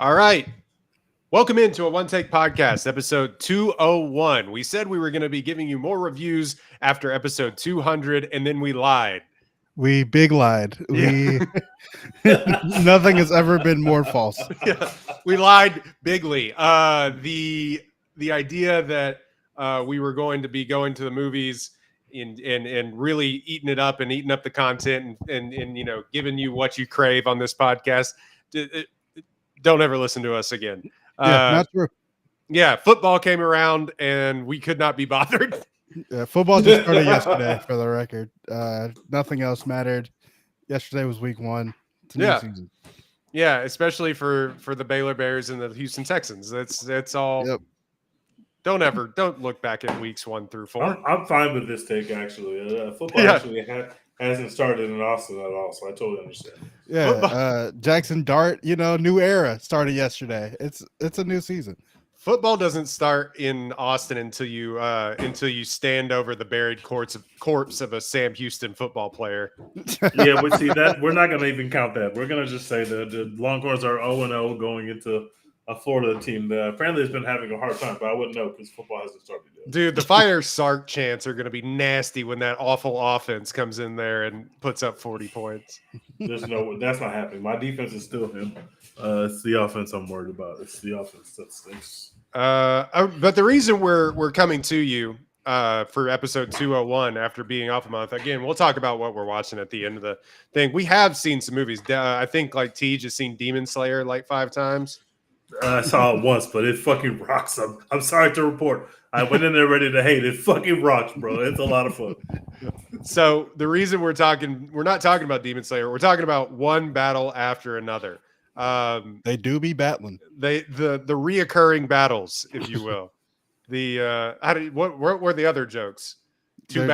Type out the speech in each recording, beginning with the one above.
All right. Welcome into a One Take Podcast, episode 201. We said we were going to be giving you more reviews after episode 200, and then we lied. We big lied. Yeah. Nothing has ever been more false. Yeah, we lied bigly. The idea that we were going to be going to the movies and really eating it up and eating up the content and you know giving you what you crave on this podcast. Don't ever listen to us again. Not true. Yeah, football came around and we could not be bothered. Football just started yesterday, for the record. Nothing else mattered. Yesterday was week 1. It's a new season. Yeah, especially for the Baylor Bears and the Houston Texans. That's all. Yep. Don't look back at weeks 1 through 4. I'm fine with this take actually. Football actually hasn't started in Austin at all, so I totally understand. Yeah, Jackson Dart, new era started yesterday. It's a new season. Football doesn't start in Austin until you stand over the buried corpse of a Sam Houston football player. Yeah, but see that we're not going to even count that. We're going to just say that the Longhorns are 0-0 going into a Florida team that apparently has been having a hard time, but I wouldn't know because football hasn't started yet. Dude, the Fire Sark chants are going to be nasty when that awful offense comes in there and puts up 40 points. That's not happening. My defense is still him. It's the offense I'm worried about. It's the offense that stinks. But the reason we're coming to you for episode 201 after being off a month, again, we'll talk about what we're watching at the end of the thing. We have seen some movies. I think like Tej has seen Demon Slayer like 5 times. I saw it once, but it fucking rocks. I'm sorry to report. I went in there ready to hate. It fucking rocks, bro. It's a lot of fun. So the reason we're not talking about Demon Slayer. We're talking about one battle after another. They do be battling. The reoccurring battles, if you will. What were the other jokes? Too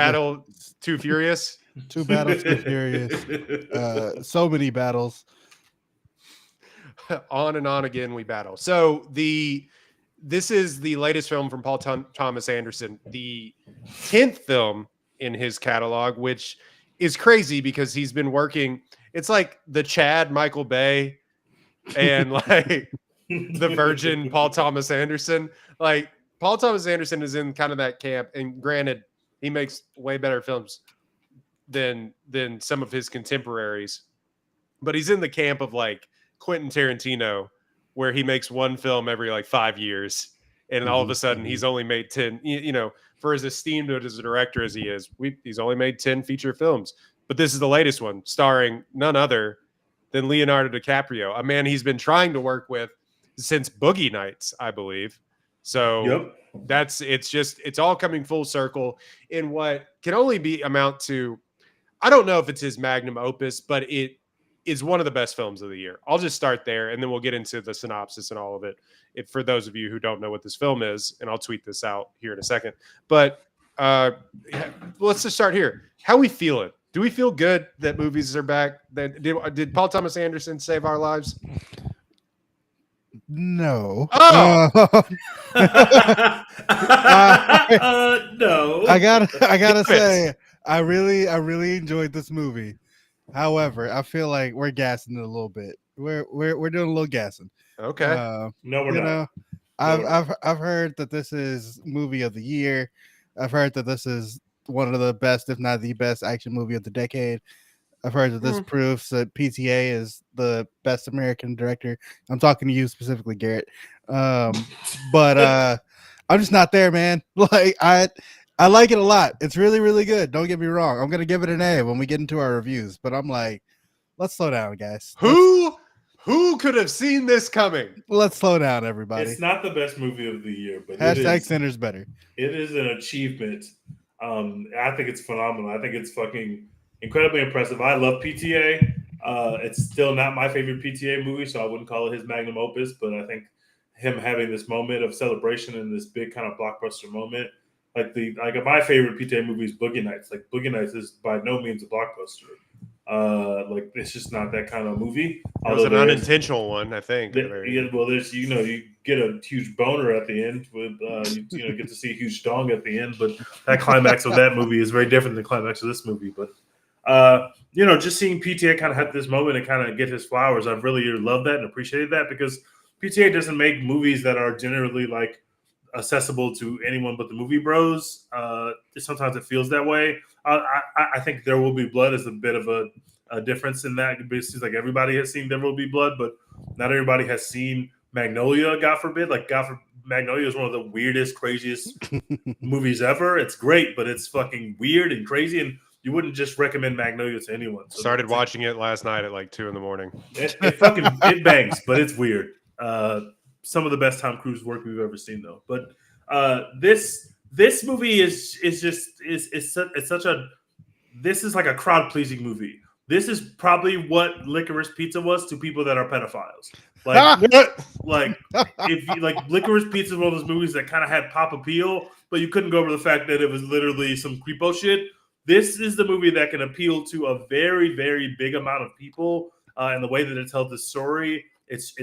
furious. Two battles, too furious. So many battles. On and on again we battle. So this is the latest film from Paul Thomas Anderson, the 10th film in his catalog, which is crazy because he's been working. It's like the Chad Michael Bay and like the virgin Paul Thomas Anderson. Like Paul Thomas Anderson is in kind of that camp, and granted, he makes way better films than some of his contemporaries, but he's in the camp of like Quentin Tarantino, where he makes one film every like 5 years, and all of a sudden he's only made 10. You know, for as esteemed as a director as he is, he's only made 10 feature films. But this is the latest one, starring none other than Leonardo DiCaprio, a man he's been trying to work with since Boogie Nights, I believe. So it's all coming full circle in what can only amount to, I don't know if it's his magnum opus, but it is one of the best films of the year. I'll just start there, and then we'll get into the synopsis and all of it. For those of you who don't know what this film is, and I'll tweet this out here in a second. But let's just start here. How we feeling? Do we feel good that movies are back? Did Paul Thomas Anderson save our lives? No. Oh! No. I gotta say, I really enjoyed this movie. However, I feel like we're gassing it a little bit. We're doing a little gassing. Okay. No, we're not. I've heard that this is movie of the year. I've heard that this is one of the best, if not the best, action movie of the decade. I've heard that this proves that PTA is the best American director. I'm talking to you specifically, Garrett. But I'm just not there, man. Like I like it a lot. It's really, really good. Don't get me wrong. I'm gonna give it an A when we get into our reviews. But I'm like, let's slow down, guys. Who could have seen this coming? Let's slow down, everybody. It's not the best movie of the year, but hashtag Center's better. It is an achievement. I think it's phenomenal. I think it's fucking incredibly impressive. I love PTA. It's still not my favorite PTA movie, so I wouldn't call it his magnum opus. But I think him having this moment of celebration and this big kind of blockbuster moment. Like my favorite PTA movie is Boogie Nights. Like Boogie Nights is by no means a blockbuster. Like it's just not that kind of movie. It was an unintentional one, I think. There's you get a huge boner at the end with you get to see a huge dong at the end, but that climax of that movie is very different than the climax of this movie. But just seeing PTA kind of have this moment and kind of get his flowers, I've really loved that and appreciated that because PTA doesn't make movies that are generally like accessible to anyone but the movie bros. Sometimes it feels that way. I think There Will Be Blood is a bit of a difference in that. It seems like everybody has seen There Will Be Blood, but not everybody has seen Magnolia. God forbid, Magnolia is one of the weirdest, craziest movies ever. It's great, but it's fucking weird and crazy, and you wouldn't just recommend Magnolia to anyone. So Started watching it last night at like 2 a.m. it bangs, but it's weird. Some of the best Tom Cruise work we've ever seen, though. But this movie is such a this is like a crowd pleasing movie. This is probably what Licorice Pizza was to people that are pedophiles. Like if you, like Licorice Pizza is one of those movies that kind of had pop appeal, but you couldn't go over the fact that it was literally some creepo shit. This is the movie that can appeal to a very, very big amount of people, and the way that it tells the story, it's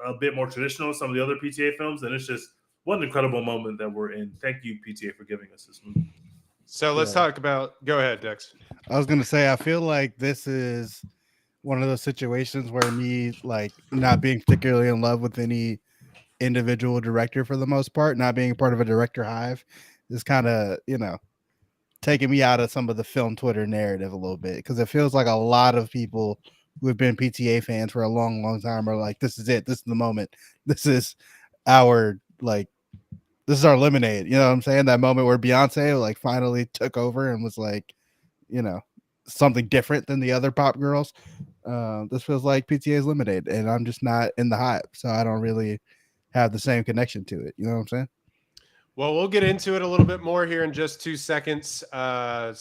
a bit more traditional than some of the other PTA films, and it's just what an incredible moment that we're in. Thank you, PTA, for giving us this movie. So let's talk about. Go ahead, Dex. I was gonna say I feel like this is one of those situations where me like not being particularly in love with any individual director for the most part, not being part of a director hive, is kind of taking me out of some of the film Twitter narrative a little bit, because it feels like a lot of people who have been PTA fans for a long, long time are like, this is it. This is the moment. This is our this is our lemonade. You know what I'm saying? That moment where Beyonce like finally took over and was like, something different than the other pop girls. This feels like PTA's lemonade, and I'm just not in the hype, so I don't really have the same connection to it. You know what I'm saying? Well, we'll get into it a little bit more here in just 2 seconds. But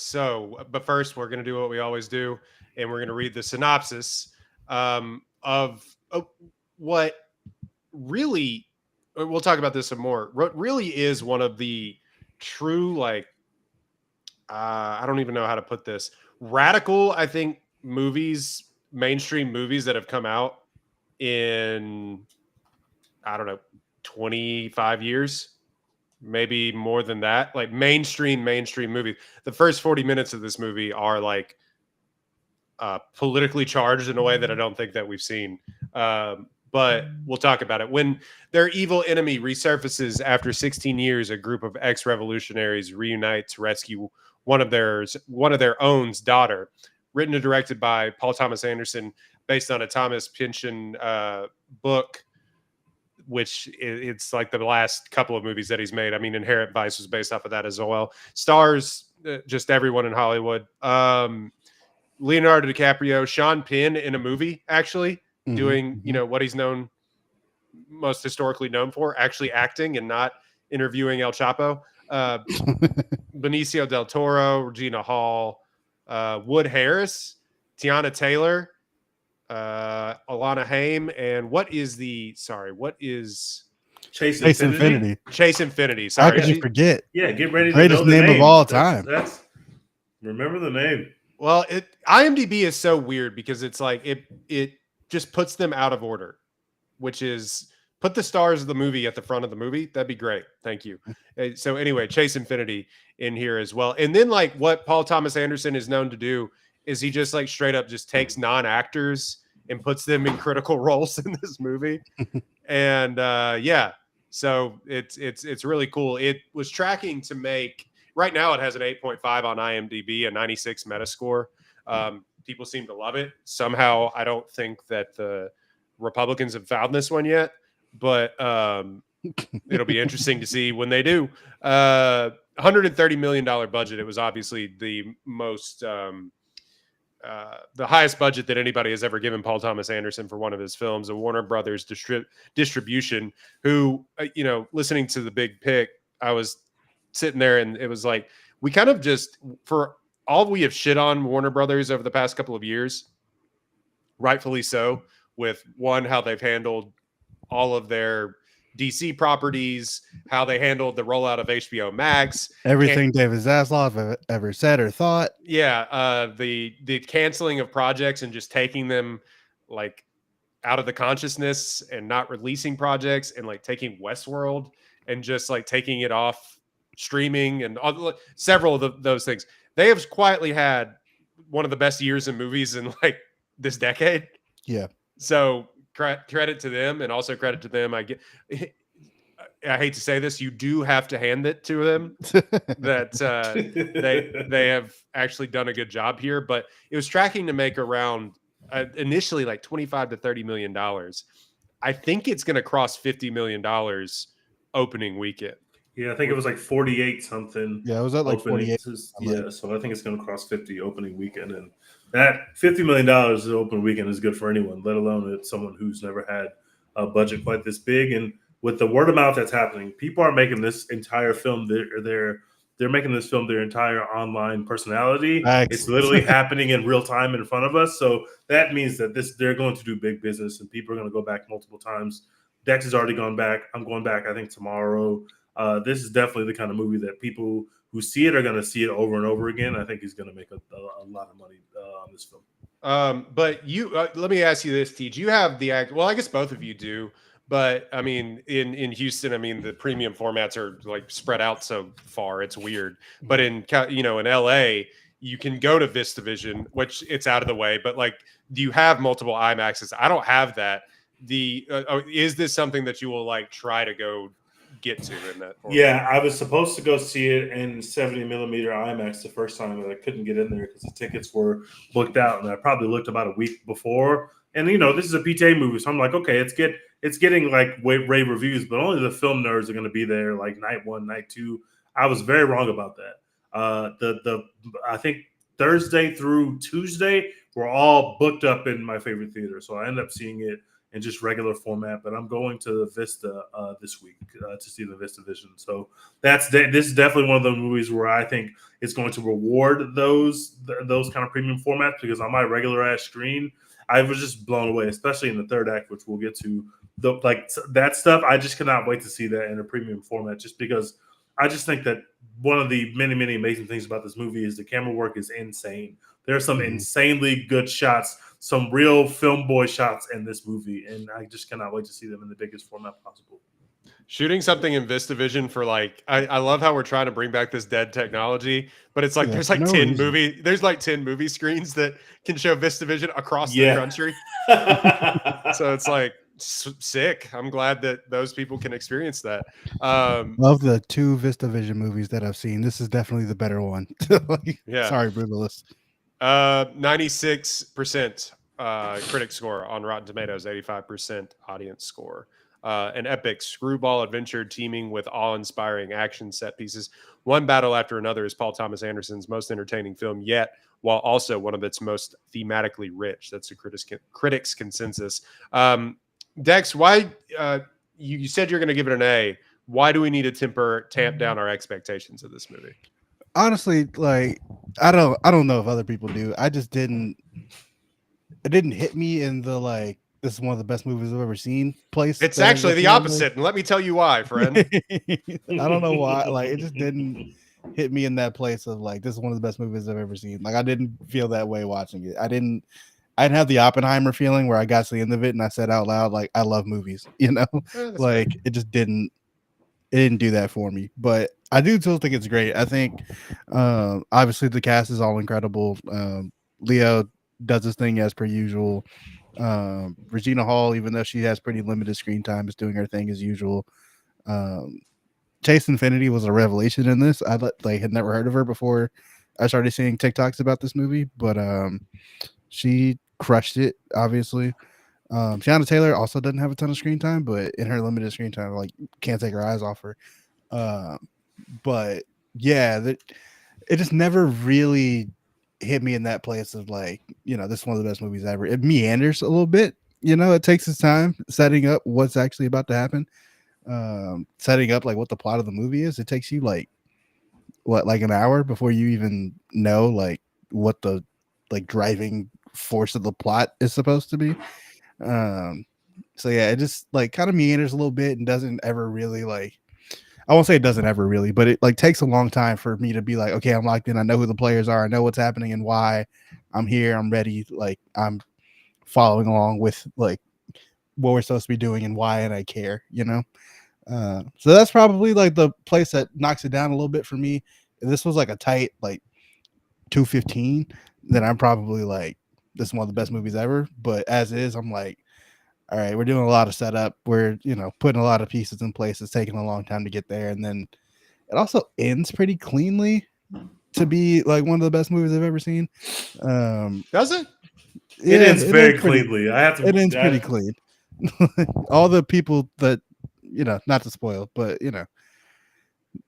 first, we're going to do what we always do, and we're going to read the synopsis of what really, we'll talk about this some more, what really is one of the true, I don't even know how to put this, radical, I think, mainstream movies that have come out in, I don't know, 25 years. Maybe more than that, like mainstream movies. The first 40 minutes of this movie are like politically charged in a way that I don't think that we've seen. But we'll talk about it. When their evil enemy resurfaces after 16 years, a group of ex-revolutionaries reunite to rescue one of their own's daughter. Written and directed by Paul Thomas Anderson, based on a Thomas Pynchon book, which it's like the last couple of movies that he's made. I mean, Inherent Vice was based off of that as well. Stars just everyone in Hollywood. Leonardo DiCaprio, Sean Penn in a movie, actually doing, what he's most historically known for, actually acting and not interviewing El Chapo. Benicio del Toro, Regina Hall, Wood Harris, Tiana Taylor, Alana Haim, and what is Chase Infinity? Chase Infinity. Sorry, how could you forget? Yeah, get ready to greatest know the name of all time. That's remember the name. Well, IMDb is so weird because it's like it just puts them out of order, which is put the stars of the movie at the front of the movie. That'd be great. Thank you. So anyway, Chase Infinity in here as well. And then like what Paul Thomas Anderson is known to do is he just like straight up just takes non-actors and puts them in critical roles in this movie. And so it's really cool. It was tracking to make, right now it has an 8.5 on IMDb, a 96 Metascore. People seem to love it. Somehow I don't think that the Republicans have found this one yet, but it'll be interesting to see when they do. $130 million budget. It was obviously the most the highest budget that anybody has ever given Paul Thomas Anderson for one of his films. A Warner Brothers distribution, who, listening to The Big Pick, I was sitting there and it was like, we kind of just, for all we have shit on Warner Brothers over the past couple of years, rightfully so, with one, how they've handled all of their DC properties, how they handled the rollout of HBO Max, everything David Zaslav ever said or thought. Yeah, the canceling of projects and just taking them like out of the consciousness and not releasing projects, and like taking Westworld and just like taking it off streaming and several of those things. They have quietly had one of the best years in movies in like this decade. Yeah. So credit to them, and also credit to them. I hate to say this, you do have to hand it to them that they have actually done a good job here. But it was tracking to make around initially like 25 to 30 million dollars. I think it's going to cross 50 million dollars opening weekend. Yeah, I think it was like 48 something. Yeah, it was at like opening. 48. Yeah, so I think it's going to cross 50 opening weekend, and that $50 million opening weekend is good for anyone, let alone it's someone who's never had a budget quite this big. And with the word of mouth that's happening, people are making this entire film they're making this film their entire online personality. Thanks. It's literally happening in real time in front of us. So that means that they're going to do big business, and people are going to go back multiple times. Dex has already gone back. I'm going back, I think, tomorrow. This is definitely the kind of movie that people who see it are going to see it over and over again. I think he's going to make a lot of money on this film. But you, let me ask you this, T. Do you have the act? Well, I guess both of you do. But I mean, in Houston, I mean, the premium formats are like spread out so far, it's weird. But in LA, you can go to VistaVision, which it's out of the way. But like, do you have multiple IMAXs? I don't have that. Is this something that you will like try to go get to in that format? Yeah, I was supposed to go see it in 70 millimeter IMAX the first time, but I couldn't get in there because the tickets were booked out, and I probably looked about a week before. And this is a PTA movie, so I'm like, okay, it's getting like rave reviews, but only the film nerds are going to be there like night one, night two. I was very wrong about that. I think Thursday through Tuesday were all booked up in my favorite theater, so I ended up seeing it in just regular format. But I'm going to the Vista this week to see the VistaVision. So this is definitely one of the movies where I think it's going to reward those kind of premium formats, because on my regular ass screen, I was just blown away, especially in the third act, which we'll get to. That stuff, I just cannot wait to see that in a premium format, just because I just think that one of the many, many amazing things about this movie is the camera work is insane. There are some insanely good shots, some real film boy shots in this movie, and I just cannot wait to see them in the biggest format possible. Shooting something in VistaVision for like, I love how we're trying to bring back this dead technology, but it's like there's like 10 movie screens that can show VistaVision across the country. So it's like sick. I'm glad that those people can experience that. Of the 2 VistaVision movies that I've seen, this is definitely the better one. Sorry, Brutalist. 96% critic score on Rotten Tomatoes, 85% audience score. An epic screwball adventure teeming with awe-inspiring action set pieces. One battle after another is Paul Thomas Anderson's most entertaining film yet, while also one of its most thematically rich. That's a critics' consensus. Dex, why you said you're going to give it an A. Why do we need to tamp down our expectations of this movie? Honestly, like I don't know if other people do. I just didn't. It didn't hit me in the like, this is one of the best movies I've ever seen place. It's actually the opposite, and let me tell you why, friend. I don't know why. Like, it just didn't hit me in that place of like, this is one of the best movies I've ever seen. Like, I didn't feel that way watching it. I didn't have the Oppenheimer feeling where I got to the end of it and I said out loud, like, I love movies, like it just didn't do that for me. But I do still think it's great. I think obviously the cast is all incredible. Leo does his thing as per usual. Regina Hall, even though she has pretty limited screen time, is doing her thing as usual. Chase Infinity was a revelation in this. I had never heard of her before I started seeing TikToks about this movie, but she crushed it, obviously. Tiana Taylor also doesn't have a ton of screen time, but in her limited screen time, like, can't take her eyes off her. But yeah, it just never really hit me in that place of like, this is one of the best movies ever. It meanders a little bit, it takes its time setting up what's actually about to happen, setting up like what the plot of the movie is. It takes you like an hour before you even know like what the like driving force of the plot is supposed to be. So yeah, it just like kind of meanders a little bit and doesn't ever really like, I won't say it doesn't ever really, but it like takes a long time for me to be like, okay, I'm locked in. I know who the players are. I know what's happening and why. I'm here. I'm ready. Like, I'm following along with like what we're supposed to be doing and why, and I care, so that's probably like the place that knocks it down a little bit for me. If this was like a tight like 215, then I'm probably like, this is one of the best movies ever. But as is, I'm like, all right, we're doing a lot of setup. We're, putting a lot of pieces in place. It's taking a long time to get there. And then it also ends pretty cleanly to be like one of the best movies I've ever seen. Does it? It ends very pretty, cleanly. I have to. It ends pretty clean. All the people that, not to spoil, but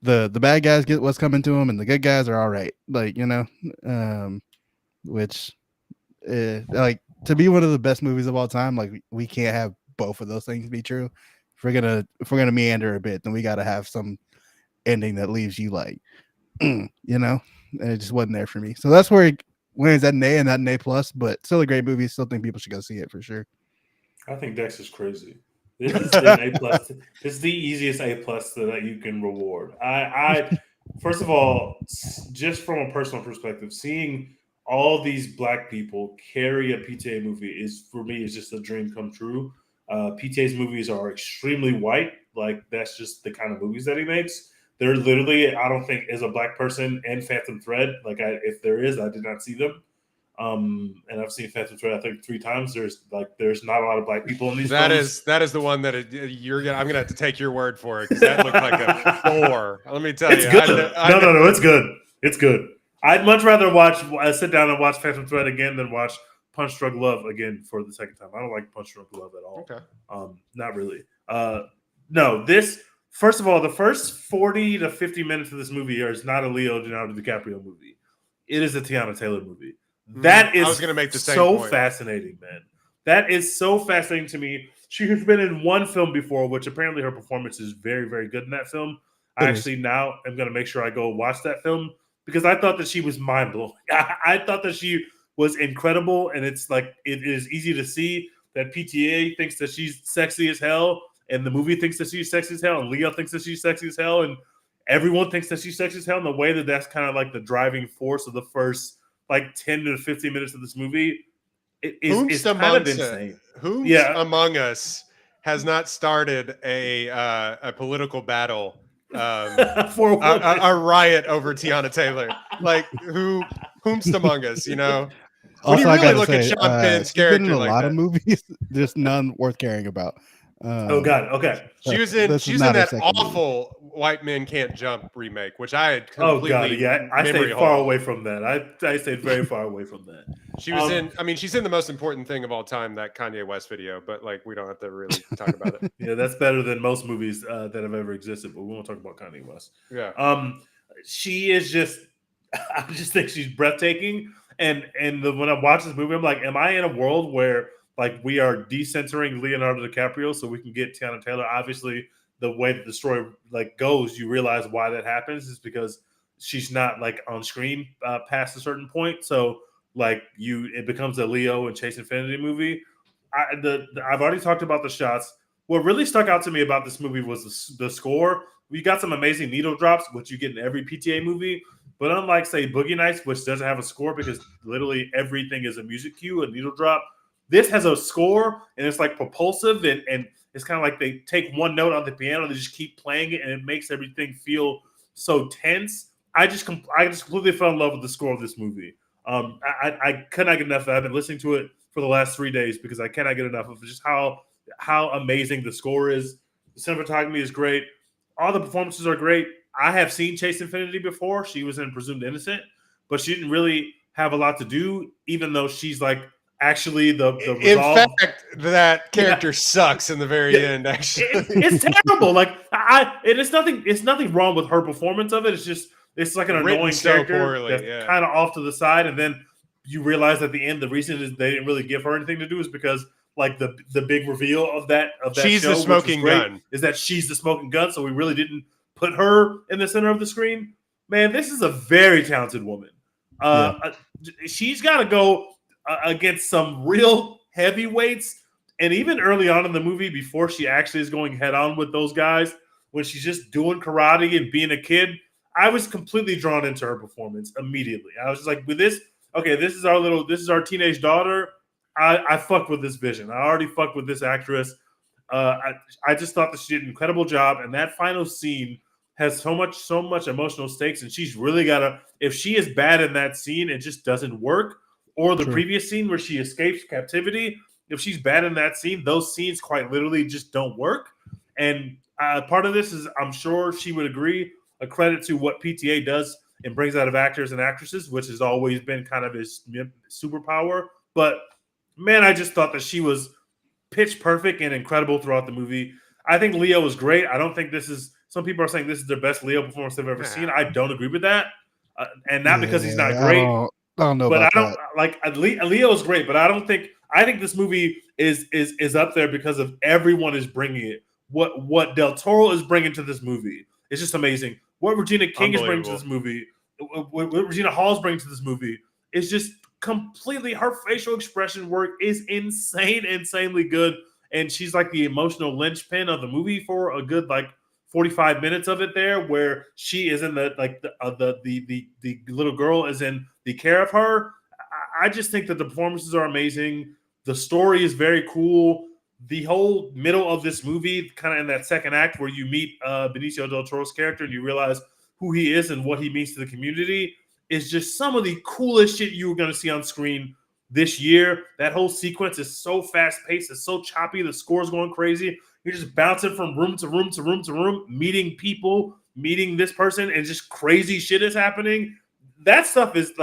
the bad guys get what's coming to them, and the good guys are all right. Like, which like to be one of the best movies of all time, like we can't have both of those things be true. If we're gonna meander a bit, then we got to have some ending that leaves you like, and it just wasn't there for me. So that's where it wins at an A and not an A plus, but still a great movie. Still think people should go see it for sure. I think Dexter's crazy. This is an A plus. This is the easiest A plus that you can reward. I first of all, just from a personal perspective, seeing all these black people carry a PTA movie is for me is just a dream come true. PTA's movies are extremely white. Like that's just the kind of movies that he makes. They're literally, I don't think, as a black person and Phantom Thread. Like if there is, I did not see them. And I've seen Phantom Thread I think 3 times. There's not a lot of black people in these. That films. is the one that I'm gonna have to take your word for it because that looked like a 4. Let me tell It's you, good. No, it's good. It's good. I'd much rather sit down and watch Phantom Thread again than watch Punch Drunk Love again for the second time. I don't like Punch Drunk Love at all. Okay. Not really. No, this. First of all, the first 40 to 50 minutes of this movie is not a Leonardo DiCaprio movie. It is a Tiana Taylor movie. That is I was going to make the same so point. fascinating, man. That is so fascinating to me. She has been in one film before, which apparently her performance is very, very good in that film. I actually now am going to make sure I go watch that film because I thought that she was mind-blowing. I thought that she was incredible, and it's like it is easy to see that PTA thinks that she's sexy as hell, and the movie thinks that she's sexy as hell, and Leo thinks that she's sexy as hell, and everyone thinks that she's sexy as hell. And the way that that's kind of like the driving force of the first like 10 to 15 minutes of this movie is kind of insane. Who among us has not started a political battle, for a riot over Tiana Taylor? Like whomst among us, Also, you I really gotta look say, at Sean Penn's she's been in character a like lot that. of movies, just none worth caring about. Oh God, okay. She was in that awful White Men Can't Jump remake, which I had completely I stayed far away from that. I stayed very far away from that. She was in. I mean, she's in the most important thing of all time, that Kanye West video. But like, we don't have to really talk about it. Yeah, that's better than most movies that have ever existed. But we won't talk about Kanye West. Yeah. She is just. I just think she's breathtaking. And when I watch this movie, I'm like, am I in a world where like we are decentering Leonardo DiCaprio so we can get Tiana Taylor? Obviously, the way that the story like goes, you realize why that happens is because she's not like on screen past a certain point. So like it becomes a Leo and Chase Infinity movie. I've already talked about the shots. What really stuck out to me about this movie was the score. We got some amazing needle drops, which you get in every PTA movie. But unlike, say, Boogie Nights, which doesn't have a score because literally everything is a music cue, a needle drop, this has a score, and it's like propulsive, and it's kind of like they take one note on the piano, they just keep playing it, and it makes everything feel so tense. I just completely fell in love with the score of this movie. I could not get enough of it. I've been listening to it for the last 3 days because I cannot get enough of just how amazing the score is. The cinematography is great. All the performances are great. I have seen Chase Infinity before. She was in Presumed Innocent, but she didn't really have a lot to do, even though she's like actually the resolve. In fact, that character sucks in the very end. Actually, it's terrible. Like it's nothing wrong with her performance of it. It's like an annoying character that's kind of off to the side, and then you realize at the end the reason is they didn't really give her anything to do is because like the big reveal of that she's show, the smoking gun, is that she's the smoking gun. So we really didn't put her in the center of the screen. Man, this is a very talented woman. She's got to go against some real heavyweights. And even early on in the movie, before she actually is going head on with those guys, when she's just doing karate and being a kid, I was completely drawn into her performance immediately. I was just like, with this, okay, this is our teenage daughter. I fucked with this vision. I already fucked with this actress. I just thought that she did an incredible job. And that final scene has so much emotional stakes. And she's really got to, if she is bad in that scene, it just doesn't work. Or the previous scene where she escapes captivity, if she's bad in that scene, those scenes quite literally just don't work. And part of this is, I'm sure she would agree, a credit to what PTA does and brings out of actors and actresses, which has always been kind of his superpower. But man, I just thought that she was pitch perfect and incredible throughout the movie. I think Leo was great. I don't think this is. Some people are saying this is their best Leo performance they've ever seen. I don't agree with that, and not because he's not great. I don't know, but about I don't that. like Leo is great, but I don't think. I think this movie is up there because of everyone is bringing it. What Del Toro is bringing to this movie is just amazing. What Regina King is bringing to this movie, what Regina Hall is bringing to this movie is just completely. Her facial expression work is insanely good, and she's like the emotional linchpin of the movie for a good 45 minutes of it there, where she is in the little girl is in the care of her. I just think that the performances are amazing. The story is very cool. The whole middle of this movie, kind of in that second act where you meet Benicio del Toro's character and you realize who he is and what he means to the community, is just some of the coolest shit you were going to see on screen this year. That whole sequence is so fast-paced. It's so choppy. The score's going crazy. You're just bouncing from room to room to room to room, meeting people, meeting this person, and just crazy shit is happening. That stuff is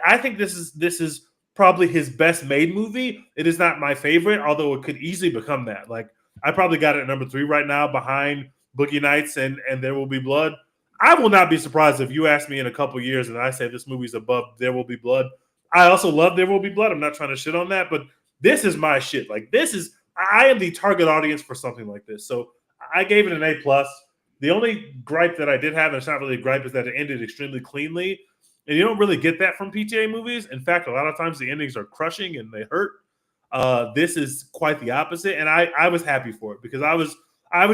I think this is probably his best made movie. It is not my favorite, although it could easily become that. I probably got it at number 3 right now, behind Boogie Nights and There Will Be Blood. I will not be surprised if you ask me in a couple years and I say this movie's above There Will Be Blood. I also love There Will Be Blood. I'm not trying to shit on that, but this is my shit. I am the target audience for something like this. So I gave it an A+. The only gripe that I did have, and it's not really a gripe, is that it ended extremely cleanly. And you don't really get that from PTA movies. In fact, a lot of times the endings are crushing and they hurt. This is quite the opposite. And I was happy for it because I was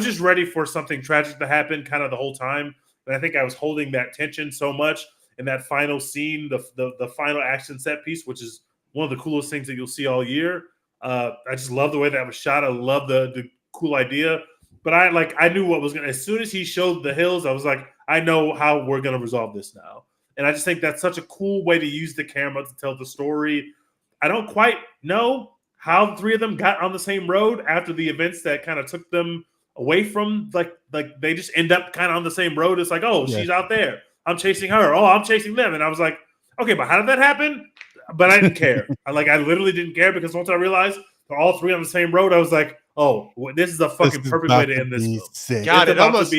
just ready for something tragic to happen kind of the whole time. And I think I was holding that tension so much in that final scene, the final action set piece, which is one of the coolest things that you'll see all year. I just love the way that was shot. I love the cool idea. But I knew what was going to, as soon as he showed the hills, I was like, I know how we're going to resolve this now. And I just think that's such a cool way to use the camera to tell the story. I don't quite know how the three of them got on the same road after the events that kind of took them away from, they just end up kind of on the same road. It's she's out there. I'm chasing her. Oh, I'm chasing them. And I was like, okay, but how did that happen? But I didn't care. I literally didn't care because once I realized they're all three on the same road, I was like, oh, this is a fucking perfect way to end this film. Sick. God, it almost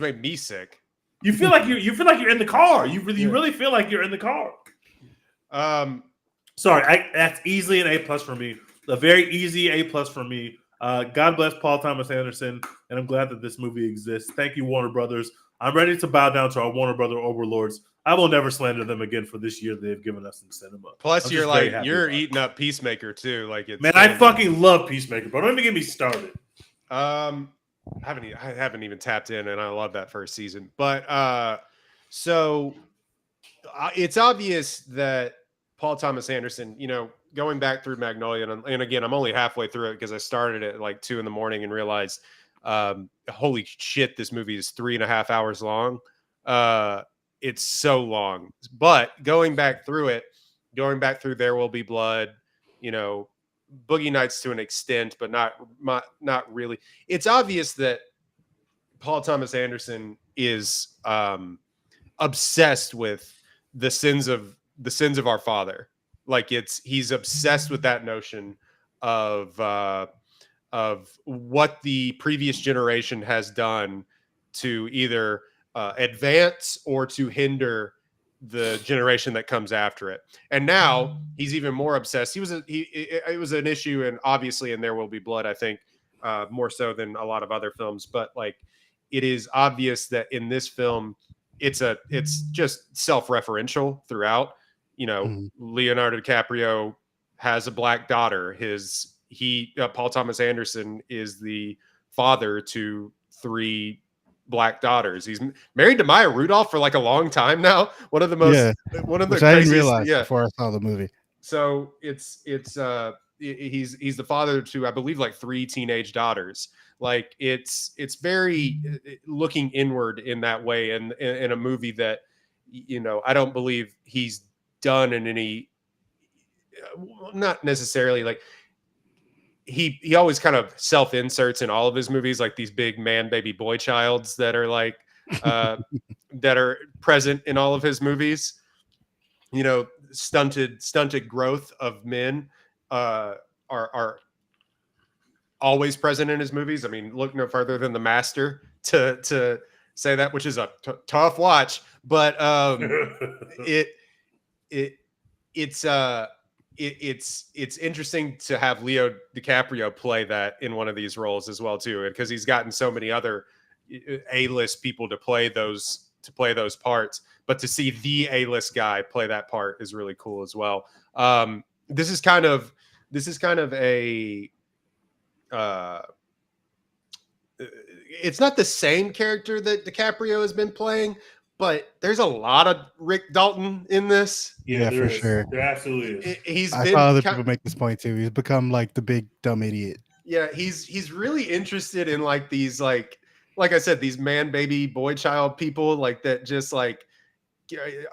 made me sick. You feel like you're in the car. You really feel like you're in the car. Sorry, that's easily an A+ for me. A very easy A+ for me. God bless Paul Thomas Anderson, and I'm glad that this movie exists. Thank you, Warner Brothers. I'm ready to bow down to our Warner Brother overlords. I will never slander them again for this year they've given us in cinema. Plus, you're eating up Peacemaker too. I fucking love Peacemaker, but don't even get me started. I haven't even tapped in, and I love that first season. But so it's obvious that Paul Thomas Anderson, going back through Magnolia, and again, I'm only halfway through it because I started at 2 a.m. and realized, holy shit, this movie is 3.5 hours long. It's so long. But going back through There Will Be Blood, Boogie Nights to an extent, but not really. It's obvious that Paul Thomas Anderson is obsessed with the sins of our father. He's obsessed with that notion of what the previous generation has done to either advance or to hinder the generation that comes after it. And now he's even more obsessed. It was an issue, and obviously in There Will Be Blood, I think more so than a lot of other films, but it is obvious that in this film it's just self-referential throughout. Leonardo DiCaprio has a black daughter. Paul Thomas Anderson is the father to 3 black daughters. He's married to Maya Rudolph for a long time now. One of the which I didn't realize before I saw the movie. So he's the father to, I believe, 3 teenage daughters. It's very looking inward in that way, and in a movie that I don't believe he's done in not necessarily like he always kind of self inserts in all of his movies, like these big man baby boy childs that are like that are present in all of his movies. You know, stunted growth of men are always present in his movies. I mean, look no further than The Master to say that, which is a tough watch, but it's interesting to have Leo DiCaprio play that in one of these roles as well too, because he's gotten so many other A-list people to play those parts, but to see the A-list guy play that part is really cool as well. This is kind of a it's not the same character that DiCaprio has been playing, but there's a lot of Rick Dalton in this. Yeah, for sure. There absolutely is. I saw other people make this point too. He's become like the big dumb idiot. Yeah, he's really interested in like these like I said, these man baby boy child people like that just like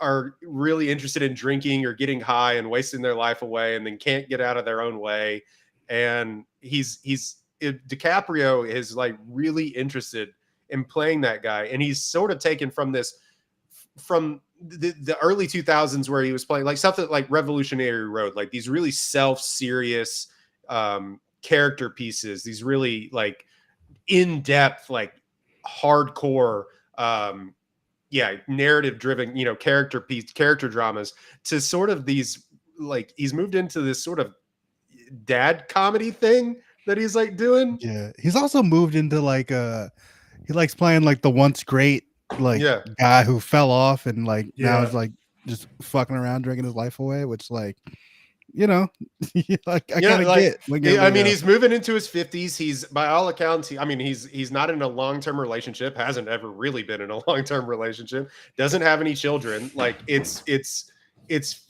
are really interested in drinking or getting high and wasting their life away and then can't get out of their own way. And DiCaprio is like really interested in playing that guy, and he's sort of taken from the early 2000s where he was playing like something like Revolutionary Road, like these really self-serious character pieces, these really like in-depth, like hardcore narrative driven, you know, character dramas, to sort of these like he's moved into this sort of dad comedy thing that he's like doing. Yeah, he's also moved into like he likes playing like the once great like guy who fell off and like now is like just fucking around drinking his life away, which like, you know, like I kind of get. I mean, he's moving into his 50s. He's by all accounts, he's not in a long-term relationship, hasn't ever really been in a long-term relationship, doesn't have any children. Like it's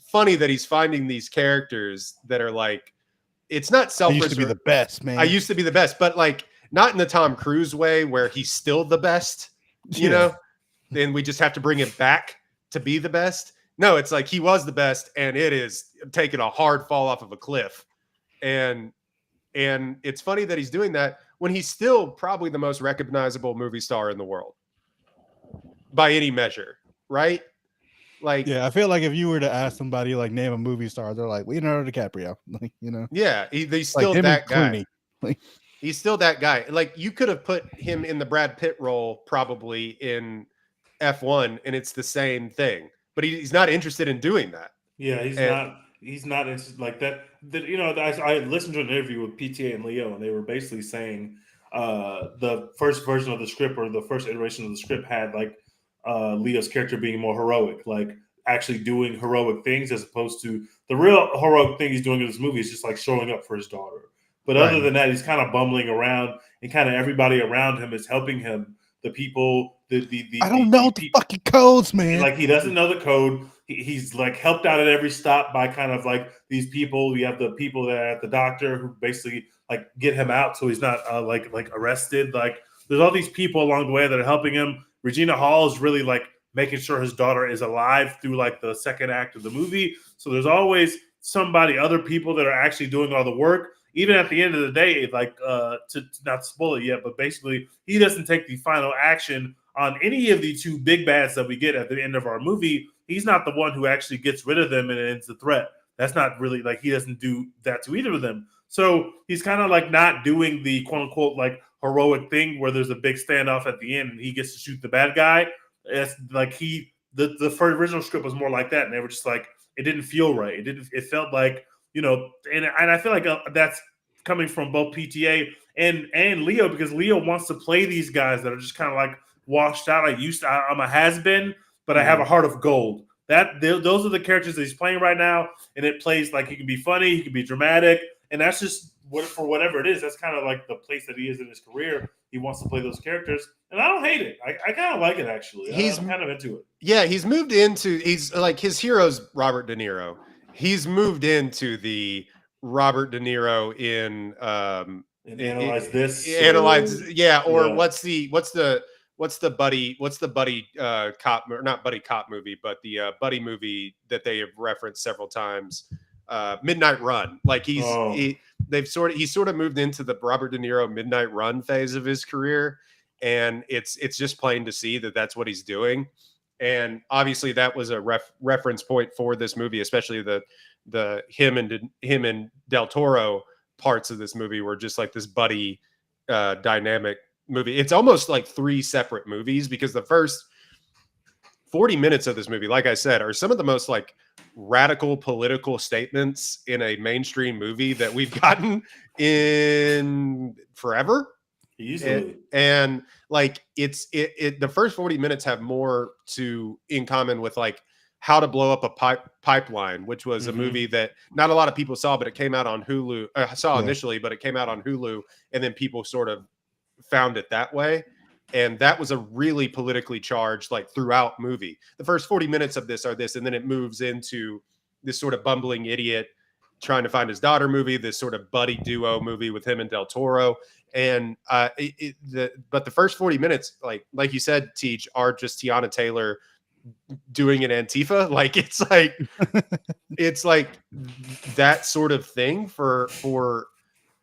funny that he's finding these characters that are like, it's not selfish. I used to be the best, man. I used to be the best, but like not in the Tom Cruise way where he's still the best, you know, then we just have to bring him back to be the best. No, it's like he was the best and it is taking a hard fall off of a cliff. And it's funny that he's doing that when he's still probably the most recognizable movie star in the world by any measure, right? Like, yeah, I feel like if you were to ask somebody like name a movie star, they're like Leonardo DiCaprio, like, you know. Yeah, he's still like that guy. Like, he's still that guy. Like you could have put him in the Brad Pitt role probably in F1, and it's the same thing. But he's not interested in doing that. Yeah, he's not interested like that. You know, I listened to an interview with PTA and Leo, and they were basically saying the first version of the script or the first iteration of the script had like Leo's character being more heroic, like actually doing heroic things, as opposed to the real heroic thing he's doing in this movie is just like showing up for his daughter. But other than that, he's kind of bumbling around, and kind of everybody around him is helping him. The people, I don't know the fucking codes, man. Like he doesn't know the code. He's like helped out at every stop by kind of like these people. You have the people that are at the doctor who basically like get him out so he's not like arrested. Like there's all these people along the way that are helping him. Regina Hall is really like making sure his daughter is alive through like the second act of the movie. So there's always other people that are actually doing all the work. Even at the end of the day, like to not spoil it yet, but basically he doesn't take the final action on any of the two big bads that we get at the end of our movie. He's not the one who actually gets rid of them and ends the threat. That's not really like he doesn't do that to either of them. So he's kind of like not doing the quote unquote like heroic thing where there's a big standoff at the end and he gets to shoot the bad guy. It's like the first original script was more like that, and they were just like it didn't feel right. It felt like, you know, and I feel like that's coming from both PTA and Leo, because Leo wants to play these guys that are just kind of like washed out. I'm a has-been, but I have a heart of gold. Those are the characters that he's playing right now, and it plays like he can be funny, he can be dramatic, and that's just for whatever it is. That's kind of like the place that he is in his career. He wants to play those characters, and I don't hate it. I kind of like it actually. I'm kind of into it. Yeah, he's like his hero's Robert De Niro. He's moved into the Robert De Niro in Analyze This. What's the buddy cop, or not buddy cop movie, but the buddy movie that they have referenced several times. Midnight Run. Like he's Oh. he's sort of moved into the Robert De Niro Midnight Run phase of his career, and it's just plain to see that that's what he's doing. And obviously that was a reference point for this movie, especially the him and Del Toro parts of this movie were just like this buddy dynamic movie. It's almost like 3 separate movies, because the first 40 minutes of this movie, like I said, are some of the most like radical political statements in a mainstream movie that we've gotten in forever. Easily. And like the first 40 minutes have more in common with like How to Blow Up a Pipeline, which was a movie that not a lot of people saw, but it came out on Hulu. Initially, but it came out on Hulu, and then people sort of found it that way. And that was a really politically charged, like throughout movie. The first 40 minutes of this are this, and then it moves into this sort of bumbling idiot trying to find his daughter movie, this sort of buddy duo movie with him and Del Toro. And but the first 40 minutes, like you said, Teach, are just Tiana Taylor doing an Antifa. Like it's like that sort of thing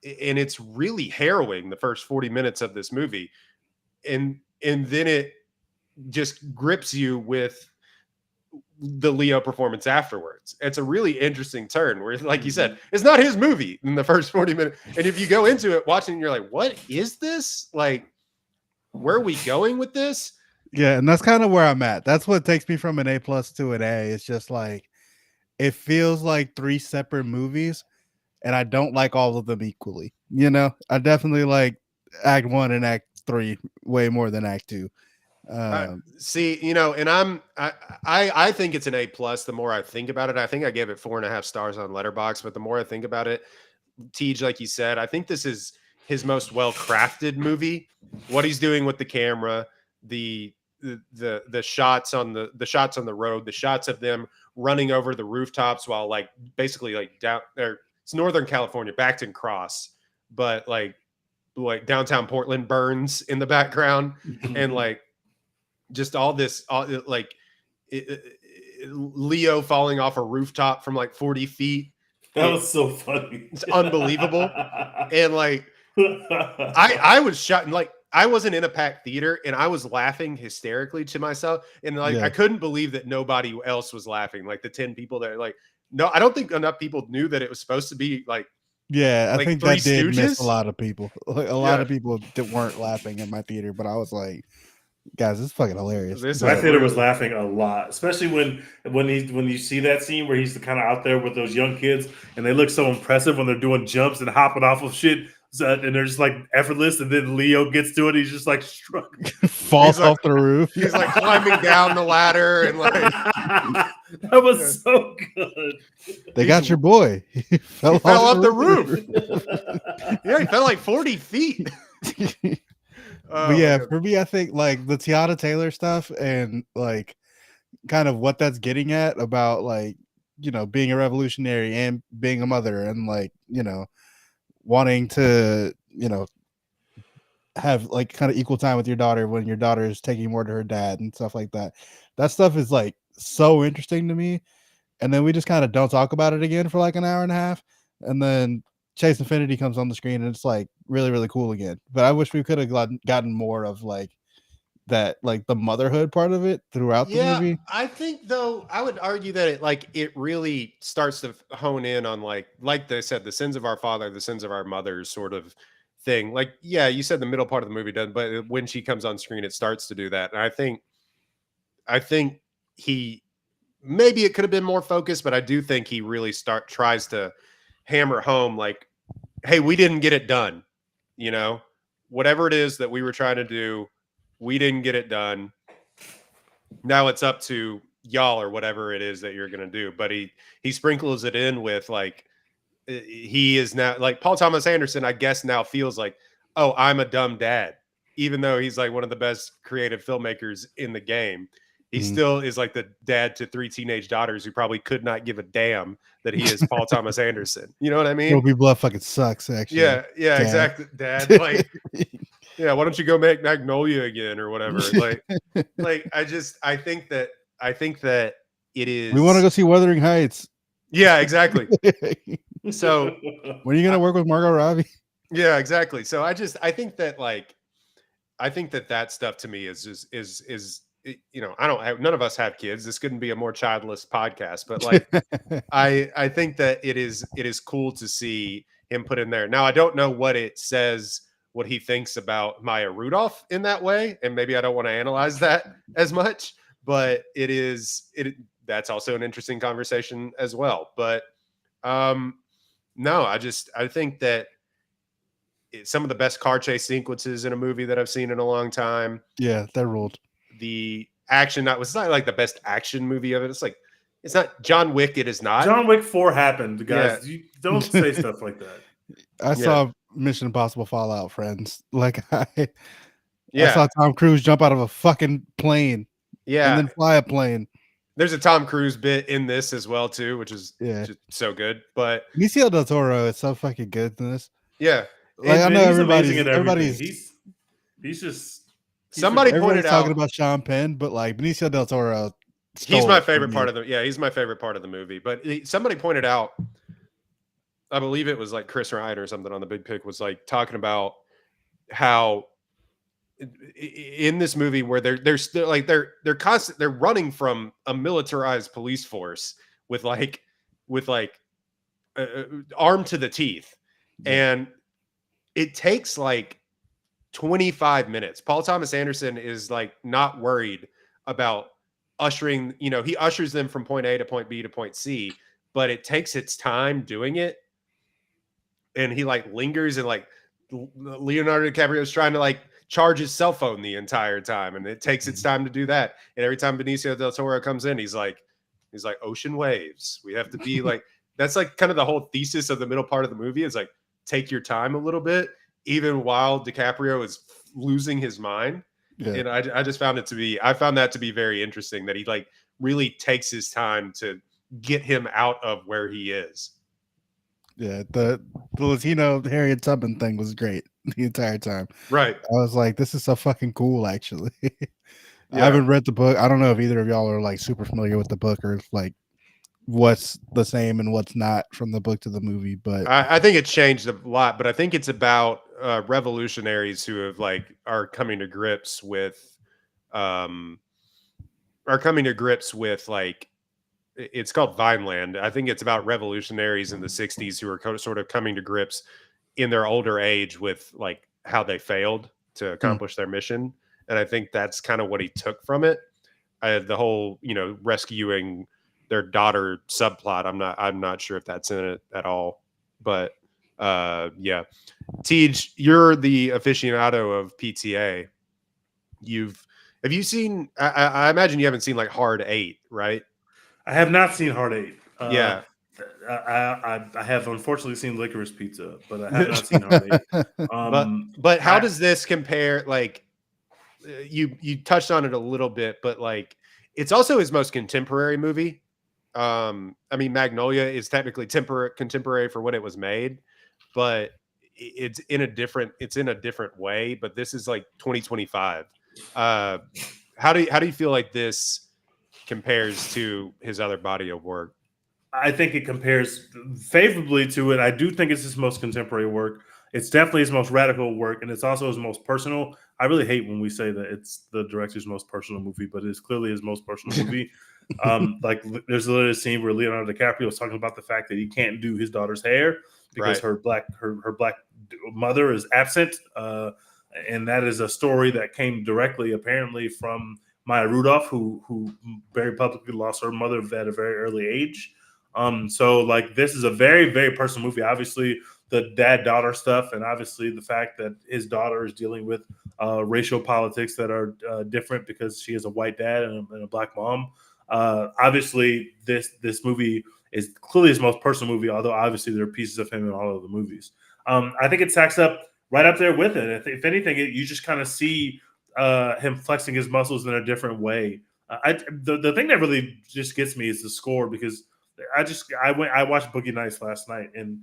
and it's really harrowing, the first 40 minutes of this movie. And then it just grips you with the Leo performance afterwards. It's a really interesting turn where, like you said, it's not his movie in the first 40 minutes. And if you go into it watching, you're like, what is this? Like, where are we going with this? Yeah, and that's kind of where I'm at. That's what takes me from an A+ to an A. It's just like, it feels like 3 separate movies, and I don't like all of them equally. You know, I definitely like Act 1 and Act 3 way more than Act 2. See, you know, and I think it's an A+. The more I think about it, I think I gave it 4.5 stars on Letterboxd, but the more I think about it, Tej, like you said, I think this is his most well-crafted movie. What he's doing with the camera, the shots on the road, the shots of them running over the rooftops while like basically like down there, it's Northern California, Backton Cross, but like downtown Portland burns in the background, and like just all this, Leo falling off a rooftop from like 40 feet. That was so funny. It's unbelievable. And like, I was shut, and like, I wasn't in a packed theater, and I was laughing hysterically to myself. And like, I couldn't believe that nobody else was laughing. Like the 10 people that like, no, I don't think enough people knew that it was supposed to be like, yeah, I like think Three that did miss Stooges? a lot of people. Like, a lot of people that weren't laughing in my theater, but I was like, guys, this is fucking hilarious. My theater was laughing a lot, especially when you see that scene where he's kind of out there with those young kids, and they look so impressive when they're doing jumps and hopping off of shit, and they're just like effortless. And then Leo gets to it, he's just like struggling, falls off the roof. He's like climbing down the ladder, and like that was so good. They got your boy. He fell off the roof. Yeah, he fell like 40 feet. But yeah, for me, I think like the Tiana Taylor stuff and like kind of what that's getting at about like, you know, being a revolutionary and being a mother and like, you know, wanting to, you know, have like kind of equal time with your daughter when your daughter is taking more to her dad and stuff like that. That stuff is like so interesting to me. And then we just kind of don't talk about it again for like an hour and a half. And then Chase Infinity comes on the screen and it's like really, really cool again. But I wish we could have gotten more of like that, like the motherhood part of it throughout the movie. I think though, I would argue that it really starts to hone in on like they said, the sins of our father, the sins of our mothers sort of thing. Like, yeah, you said the middle part of the movie doesn't, but when she comes on screen, it starts to do that. And I think he, maybe it could have been more focused, but I do think he really tries to hammer home like, hey, we didn't get it done. You know, whatever it is that we were trying to do, we didn't get it done. Now it's up to y'all or whatever it is that you're going to do. But he sprinkles it in with like, he is now like Paul Thomas Anderson, I guess now feels like, oh, I'm a dumb dad, even though he's like one of the best creative filmmakers in the game. He still is like the dad to 3 teenage daughters who probably could not give a damn that he is Paul Thomas Anderson. You know what I mean? Ruby Bluff fucking sucks, actually. Yeah, Dad. exactly. Dad, like, yeah, why don't you go make Magnolia again or whatever? Like, I think that it is. We want to go see Wuthering Heights. Yeah, exactly. So when are you gonna work with Margot Robbie? yeah, exactly. So I think that that stuff to me you know, none of us have kids. This couldn't be a more childless podcast, but like I think that it is cool to see him put in there. Now I don't know what it says, what he thinks about Maya Rudolph in that way, and maybe I don't want to analyze that as much, but that's also an interesting conversation as well. But no, I think that some of the best car chase sequences in a movie that I've seen in a long time. Yeah, that ruled. The action, it's not like the best action movie of it. It's not John Wick. It is not. John Wick 4 happened, guys. You don't say stuff like that. I saw Mission Impossible Fallout, friends. Like I Yeah. saw Tom Cruise jump out of a fucking plane. Yeah. And then fly a plane. There's a Tom Cruise bit in this as well too, which is just so good. But Benicio del Toro is so fucking good in this. Yeah. Like, I know he's amazing at everything. Everybody's somebody pointed out talking about Sean Penn, but like Benicio del Toro, he's my favorite part of the he's my favorite part of the movie. But somebody pointed out, I believe it was like Chris Ryan or something on the Big Pick, was like talking about how in this movie where they're still like they're running from a militarized police force with armed to the teeth, and it takes like 25 minutes. Paul Thomas Anderson is like not worried about ushering, he ushers them from point A to point B to point C, but it takes its time doing it. And he like lingers, and like Leonardo DiCaprio is trying to like charge his cell phone the entire time, and it takes its time to do that. And every time Benicio del Toro comes in, he's like ocean waves. We have to be like, that's like kind of the whole thesis of the middle part of the movie, is like, take your time a little bit, even while DiCaprio is losing his mind. Yeah. And I just found I found that to be very interesting, that he like really takes his time to get him out of where he is. Yeah, the Latino Harriet Tubman thing was great the entire time. Right. I was like, this is so fucking cool, actually. Yeah. I haven't read the book. I don't know if either of y'all are like super familiar with the book, or like what's the same and what's not from the book to the movie, but I think it's changed a lot. But I think it's about revolutionaries who have are coming to grips with like, it's called Vineland. I think it's about revolutionaries in the 60s who are sort of coming to grips in their older age with like how they failed to accomplish their mission. And I think that's kind of what he took from it. The whole, rescuing their daughter subplot, I'm not sure if that's in it at all, but yeah. Tej, you're the aficionado of PTA. Have you seen, I imagine you haven't seen like Hard 8, right? I have not seen Hard 8. Yeah. I have unfortunately seen Licorice Pizza, but I have not seen Hard 8. But how does this compare? Like, you touched on it a little bit, but like, it's also his most contemporary movie. I mean, Magnolia is technically contemporary for when it was made, but it's in a different way. But this is like 2025. How do you feel like this compares to his other body of work? I think it compares favorably to it. I do think it's his most contemporary work. It's definitely his most radical work, and it's also his most personal. I really hate when we say that it's the director's most personal movie, but it's clearly his most personal movie. Like, there's a little scene where Leonardo DiCaprio was talking about the fact that he can't do his daughter's hair because her black mother is absent, and that is a story that came directly, apparently, from Maya Rudolph, who very publicly lost her mother at a very early age. So like, this is a very, very personal movie. Obviously, the dad-daughter stuff, and obviously the fact that his daughter is dealing with racial politics that are different because she has a white dad and a black mom. Obviously, this movie is clearly his most personal movie, although obviously there are pieces of him in all of the movies. I think it stacks up right up there with it. If anything, you just kind of see him flexing his muscles in a different way. The thing that really just gets me is the score, because I watched Boogie Nights last night, and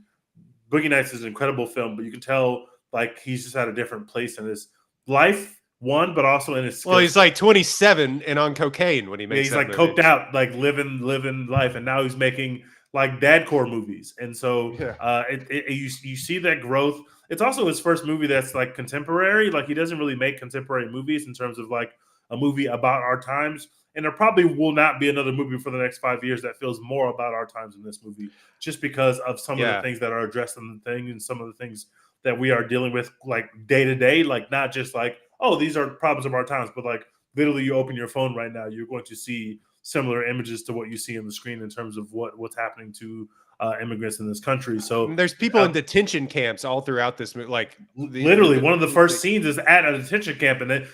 Boogie Nights is an incredible film, but you can tell like he's just at a different place in his life, but also in his skills. Well, he's like 27 and on cocaine when he makes. Yeah, he's like coked out, like living life, and now he's making like dadcore movies, and so Yeah. you see that growth. It's also his first movie that's like contemporary. Like he doesn't really make contemporary movies in terms of like a movie about our times. And there probably will not be another movie for the next 5 years that feels more about our times than this movie, just because of some of the things that are addressed in the thing and some of the things that we are dealing with like day to day, like not just like, oh, these are problems of our times, but like literally you open your phone right now, you're going to see similar images to what you see on the screen in terms of what's happening to immigrants in this country. So And there's people in detention camps all throughout this movie. Like literally, one of the first scenes is at a detention camp, and then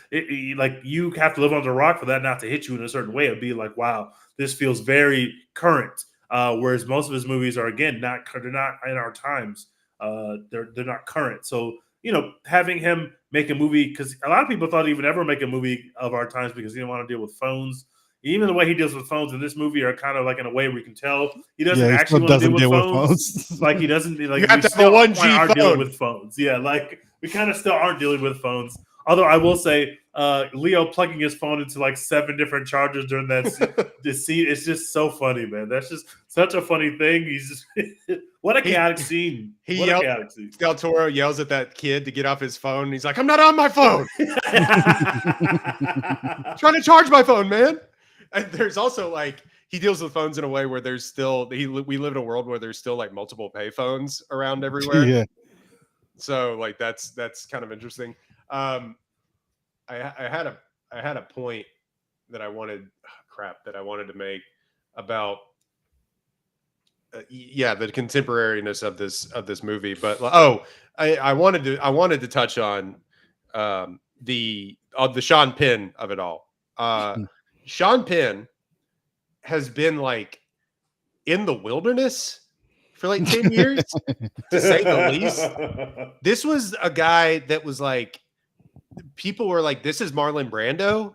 like you have to live under a rock for that not to hit you in a certain way. It'd be like, wow, this feels very current. Whereas most of his movies are again they're not in our times. They're not current. So having him make a movie, because a lot of people thought he would never make a movie of our times because he didn't want to deal with phones. Even the way he deals with phones in this movie are kind of like in a way we can tell he doesn't actually want to deal with phones. Like he doesn't like. You have to have a 1G phone. Dealing with phones. Yeah, like we kind of still aren't dealing with phones. Although I will say, Leo plugging his phone into like 7 different chargers during that this scene, it's just so funny, man. That's just such a funny thing. He's just what a chaotic scene. What a chaotic scene. Del Toro yells at that kid to get off his phone. And he's like, "I'm not on my phone. Trying to charge my phone, man." And there's also like he deals with phones in a way where there's still we live in a world where there's still like multiple pay phones around everywhere. Yeah. So like that's kind of interesting. I had a point that I wanted to make about the contemporariness of this movie. But I wanted to touch on the Sean Penn of it all. Sean Penn has been like in the wilderness for like 10 years, to say the least. This was a guy that was like, people were like, this is Marlon Brando,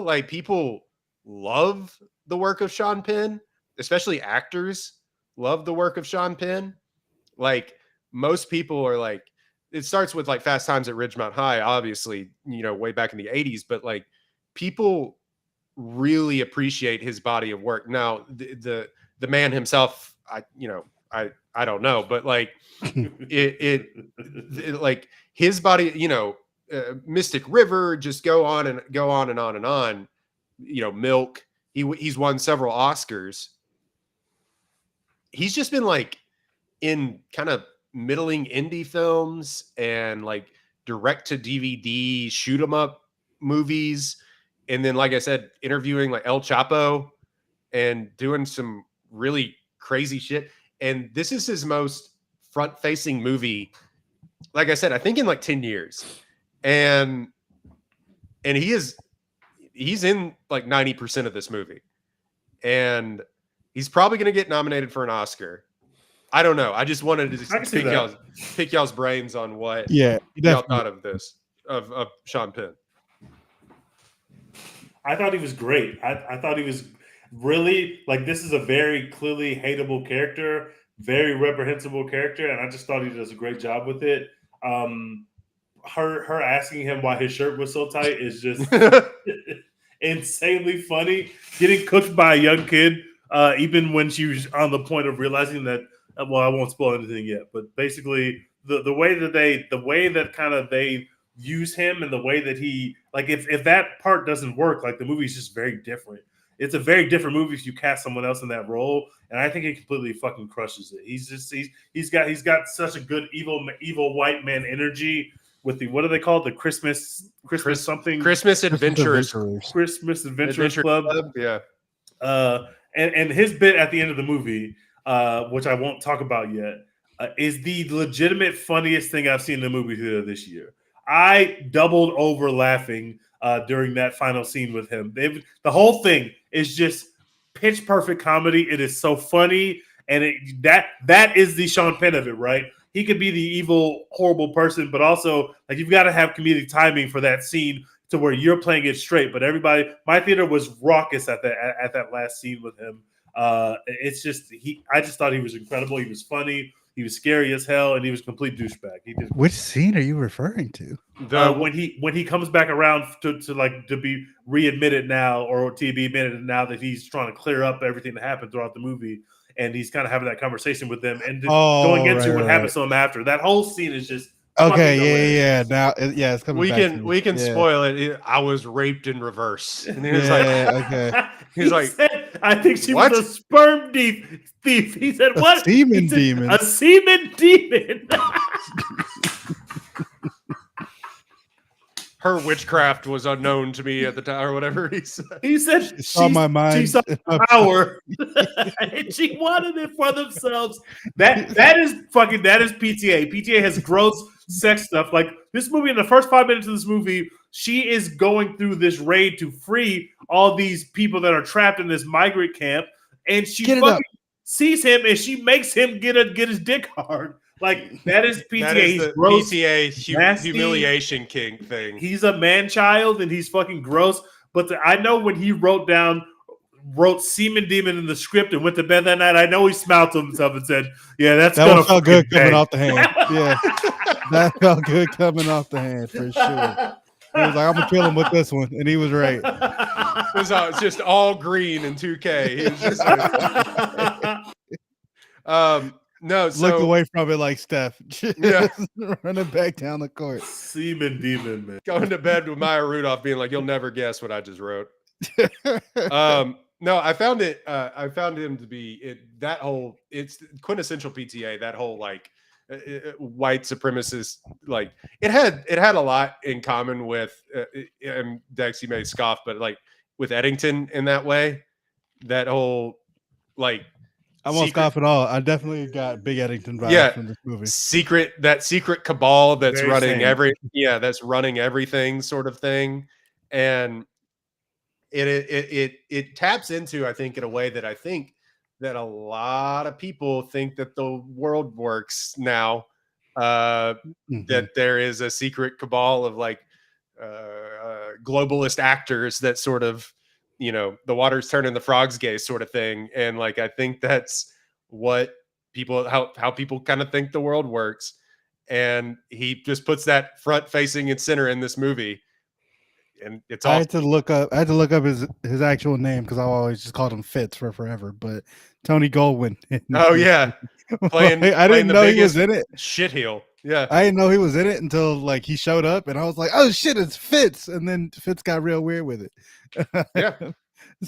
like people love the work of Sean Penn, especially actors love the work of Sean Penn. Like most people are like, it starts with like Fast Times at Ridgemont High, obviously, way back in the 80s, but like people really appreciate his body of work. Now the man himself, I don't know, but like it like his body, Mystic River, just go on and on and on and on. Milk. He's won several Oscars. He's just been like in kind of middling indie films and like direct to DVD shoot 'em up movies. And then, like I said, interviewing like El Chapo and doing some really crazy shit. And this is his most front-facing movie, like I said, I think in like 10 years. And he's in like 90% of this movie. And he's probably going to get nominated for an Oscar. I don't know. I just wanted to just pick y'all's brains on what y'all thought of this, of Sean Penn. I thought he was great. I thought he was really like, this is a very clearly hateable character, very reprehensible character, and I just thought he does a great job with it. Her asking him why his shirt was so tight is just insanely funny. Getting cooked by a young kid, even when she was on the point of realizing that. Well, I won't spoil anything yet, but basically the way that they use him and the way that he, like, if that part doesn't work, like the movie's just very different. It's a very different movie if you cast someone else in that role, and I think he completely fucking crushes it. He's got such a good evil white man energy with the, what do they call it? The Christmas Adventurers Club. Yeah. And his bit at the end of the movie, which I won't talk about yet, is the legitimate funniest thing I've seen in the movie theater this year. I doubled over laughing during that final scene with him. The whole thing is just pitch perfect comedy. It is so funny, and that is the Sean Penn of it, right? He could be the evil, horrible person, but also like you've got to have comedic timing for that scene to where you're playing it straight. But everybody, my theater was raucous at that last scene with him. It's just I just thought he was incredible. He was funny. He was scary as hell, and he was a complete douchebag. Which scene are you referring to? When he comes back around to be readmitted now, or to be admitted now that he's trying to clear up everything that happened throughout the movie, and he's kind of having that conversation with them, and Oh, going into right, what right. happens to him after. That whole scene is just Okay, fucking hilarious. Now, it's coming. We back to can me. we can Yeah. spoil it. I was raped in reverse, and he was like, Okay. he's like, said, I think she "What?" was a sperm thief. He said, A what? semen He said, demon. A semen demon. her witchcraft was unknown to me at the time, or whatever he said. He said It's on my mind. She saw power, and she wanted it for themselves. That is PTA. PTA has gross sex stuff. Like this movie, in the first 5 minutes of this movie, she is going through this raid to free all these people that are trapped in this migrant camp, and she fucking sees him and she makes him get his dick hard. Like that is PTA. That is he's the gross, PTA nasty, humiliation king thing. He's a man child and he's fucking gross. But I know when he wrote semen demon in the script and went to bed that night, I know he smiled to himself and said, "Yeah, that felt good coming off the hand." Yeah, that felt good coming off the hand for sure. He was like, "I'm gonna kill him with this one," and he was right. It's just all green in 2K. He was just like, no, so looked away from it like Steph. Yeah. Running back down the court. Semen demon, man. Going to bed with Maya Rudolph being like, "You'll never guess what I just wrote." No, I found it. I found him to be that whole. It's quintessential PTA. That whole like white supremacist. Like it had a lot in common with. And Dex, you may scoff, but like with Eddington in that way. That whole like. I won't scoff at all. I definitely got big Eddington vibes from this movie. Secret cabal that's Very running that's running everything sort of thing. And it taps into, I think, in a way that I think that a lot of people think that the world works now. That there is a secret cabal of like globalist actors that sort of, the water's turning, the frogs gay sort of thing. And like, I think that's what people, how people kind of think the world works. And he just puts that front facing and center in this movie. And it's all. I had to look up his actual name because I always just called him Fitz for forever. But Tony Goldwyn. Oh yeah, I didn't know he was in it. Shitheel. Yeah, I didn't know he was in it until like he showed up, and I was like, "Oh shit, it's Fitz!" And then Fitz got real weird with it. Yeah,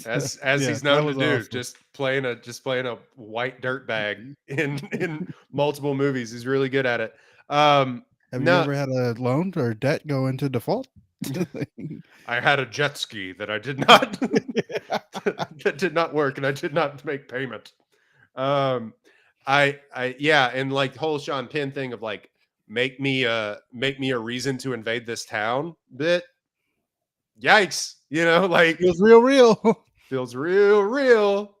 as he's known to do, awesome. just playing a white dirtbag in multiple movies. He's really good at it. Have you ever had a loan or debt go into default? I had a jet ski that I did not that did not work, and I did not make payment. And like whole Sean Penn thing of like make me a reason to invade this town bit. Yikes, like feels real. Feels real.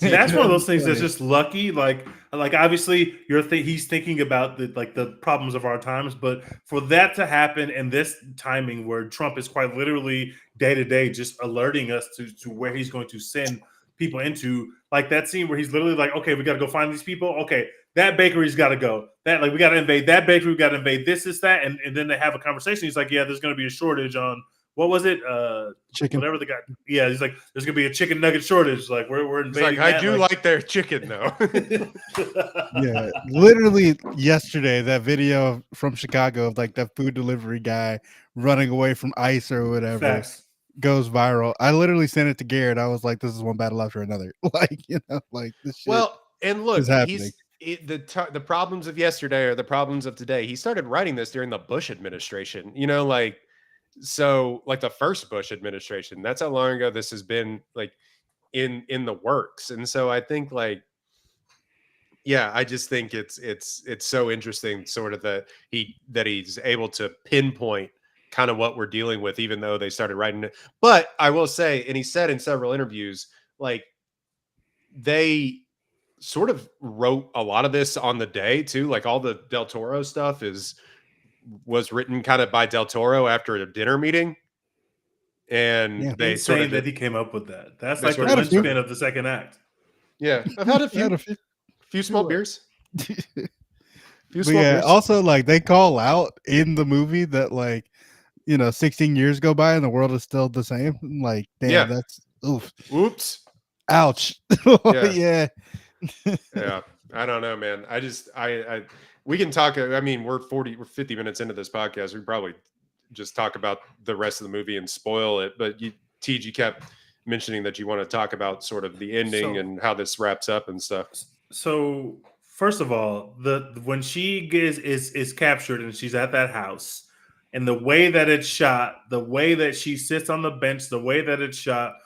That's one of those things that's just lucky. Like obviously he's thinking about the problems of our times, but for that to happen in this timing where Trump is quite literally day to day just alerting us to where he's going to send people into, like that scene where he's literally like, okay, we got to go find these people. Okay, that bakery's got to go. That we got to invade that bakery. We got to invade this, that, and then they have a conversation. He's like, yeah, there's going to be a shortage on. What was it? Chicken. Whatever the guy. Yeah, he's like, there's gonna be a chicken nugget shortage. Like we're invading. He's like, I do like their chicken though. Yeah, literally yesterday, that video from Chicago of like that food delivery guy running away from ICE or whatever goes viral. I literally sent it to Garrett. I was like, this is one battle after another. Like this shit. Well, and look, happening. The problems of yesterday are the problems of today. He started writing this during the Bush administration. So like the first Bush administration, that's how long ago this has been like in the works. And so I think like, yeah, I just think it's so interesting sort of that he's able to pinpoint kind of what we're dealing with, even though they started writing it. But I will say, and he said in several interviews, like they sort of wrote a lot of this on the day too. Like all the Del Toro stuff was written kind of by Del Toro after a dinner meeting, and they sort of that he came up with that. That's like the linchpin of the second act. Yeah, I've had a few small beers. Beers. Also like they call out in the movie that like 16 years go by and the world is still the same. Like, damn, that's oof. Oops. Ouch. Yeah. Yeah. I don't know, man. I we can talk. I mean, we're 50 minutes into this podcast. We probably just talk about the rest of the movie and spoil it. But you kept mentioning that you want to talk about sort of the ending and how this wraps up and stuff. So first of all, when she is captured and she's at that house, and the way that it's shot, the way that she sits on the bench, the way that it's shot,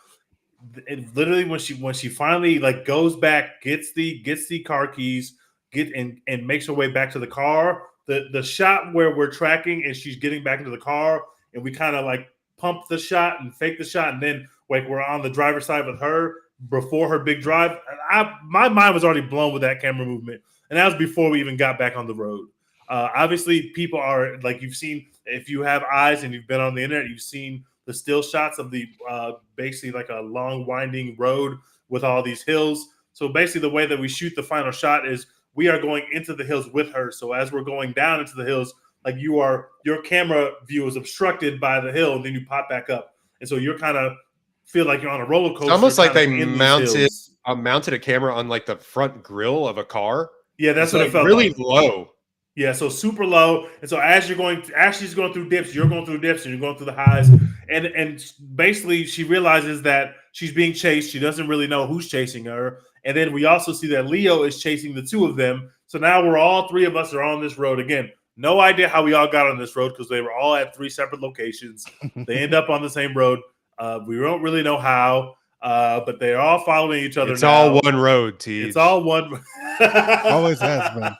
it literally when she finally like goes back, gets the car keys, and makes her way back to the car. The shot where we're tracking and she's getting back into the car, and we kind of like pump the shot and fake the shot, and then like we're on the driver's side with her before her big drive. My mind was already blown with that camera movement, and that was before we even got back on the road. Obviously, people are like, you've seen, if you have eyes and you've been on the internet, you've seen the still shots of the basically like a long winding road with all these hills. So basically, the way that we shoot the final shot is we are going into the hills with her. So as we're going down into the hills, like your camera view is obstructed by the hill, and then you pop back up, and so you're kind of feel like you're on a roller coaster. It's almost like they mounted a camera on like the front grille of a car. Yeah, that's what like it felt really like. Low. Yeah, so super low. And so as she's going through dips, you're going through dips, and you're going through the highs. And basically she realizes that she's being chased. She doesn't really know who's chasing her. And then we also see that Leo is chasing the two of them. So now we're all three of us are on this road again. No idea how we all got on this road because they were all at three separate locations. They end up on the same road. We don't really know how, but they're all following each other. It's all one road, T. It's all one. Always has been.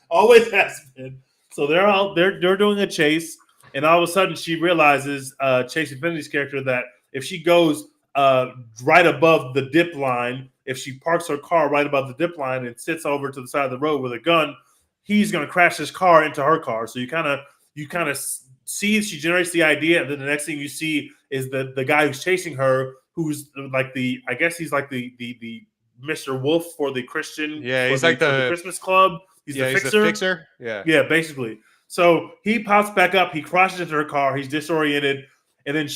Always has been. So they're doing a chase, and all of a sudden she realizes, Chase Infinity's character, that if she goes right above the dip line, if she parks her car right above the dip line and sits over to the side of the road with a gun, he's going to crash his car into her car. So you kind of see, she generates the idea, and then the next thing you see is the guy who's chasing her, who's like I guess he's like the Mr. Wolf for the Christian. Yeah, he's for like the Christmas club. He's the fixer. Yeah, basically. So he pops back up. He crashes into her car. He's disoriented, and then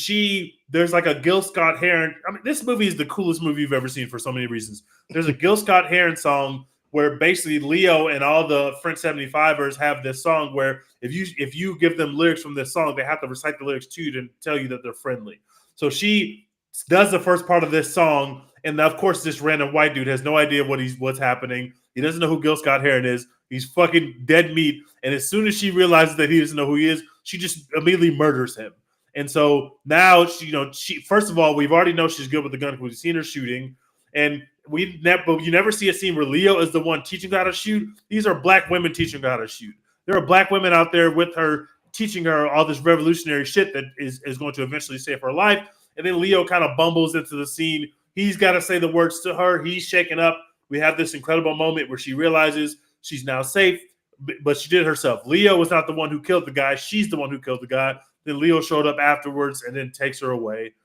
there's like a Gil Scott-Heron. I mean, this movie is the coolest movie you've ever seen for so many reasons. There's a Gil Scott-Heron song where basically Leo and all the French 75ers have this song where if you give them lyrics from this song, they have to recite the lyrics to you to tell you that they're friendly. So she does the first part of this song, and of course this random white dude has no idea what's happening. He doesn't know who Gil Scott-Heron is. He's fucking dead meat. And as soon as she realizes that he doesn't know who he is, she just immediately murders him. And so now she first of all, we've already know she's good with the gun because we've seen her shooting, and but you never see a scene where Leo is the one teaching her how to shoot. These are black women teaching her how to shoot. There are black women out there with her, teaching her all this revolutionary shit that is going to eventually save her life. And then Leo kind of bumbles into the scene. He's got to say the words to her. He's shaken up. We have this incredible moment where she realizes she's now safe, but she did it herself. Leo was not the one who killed the guy. She's the one who killed the guy. Then Leo showed up afterwards and then takes her away.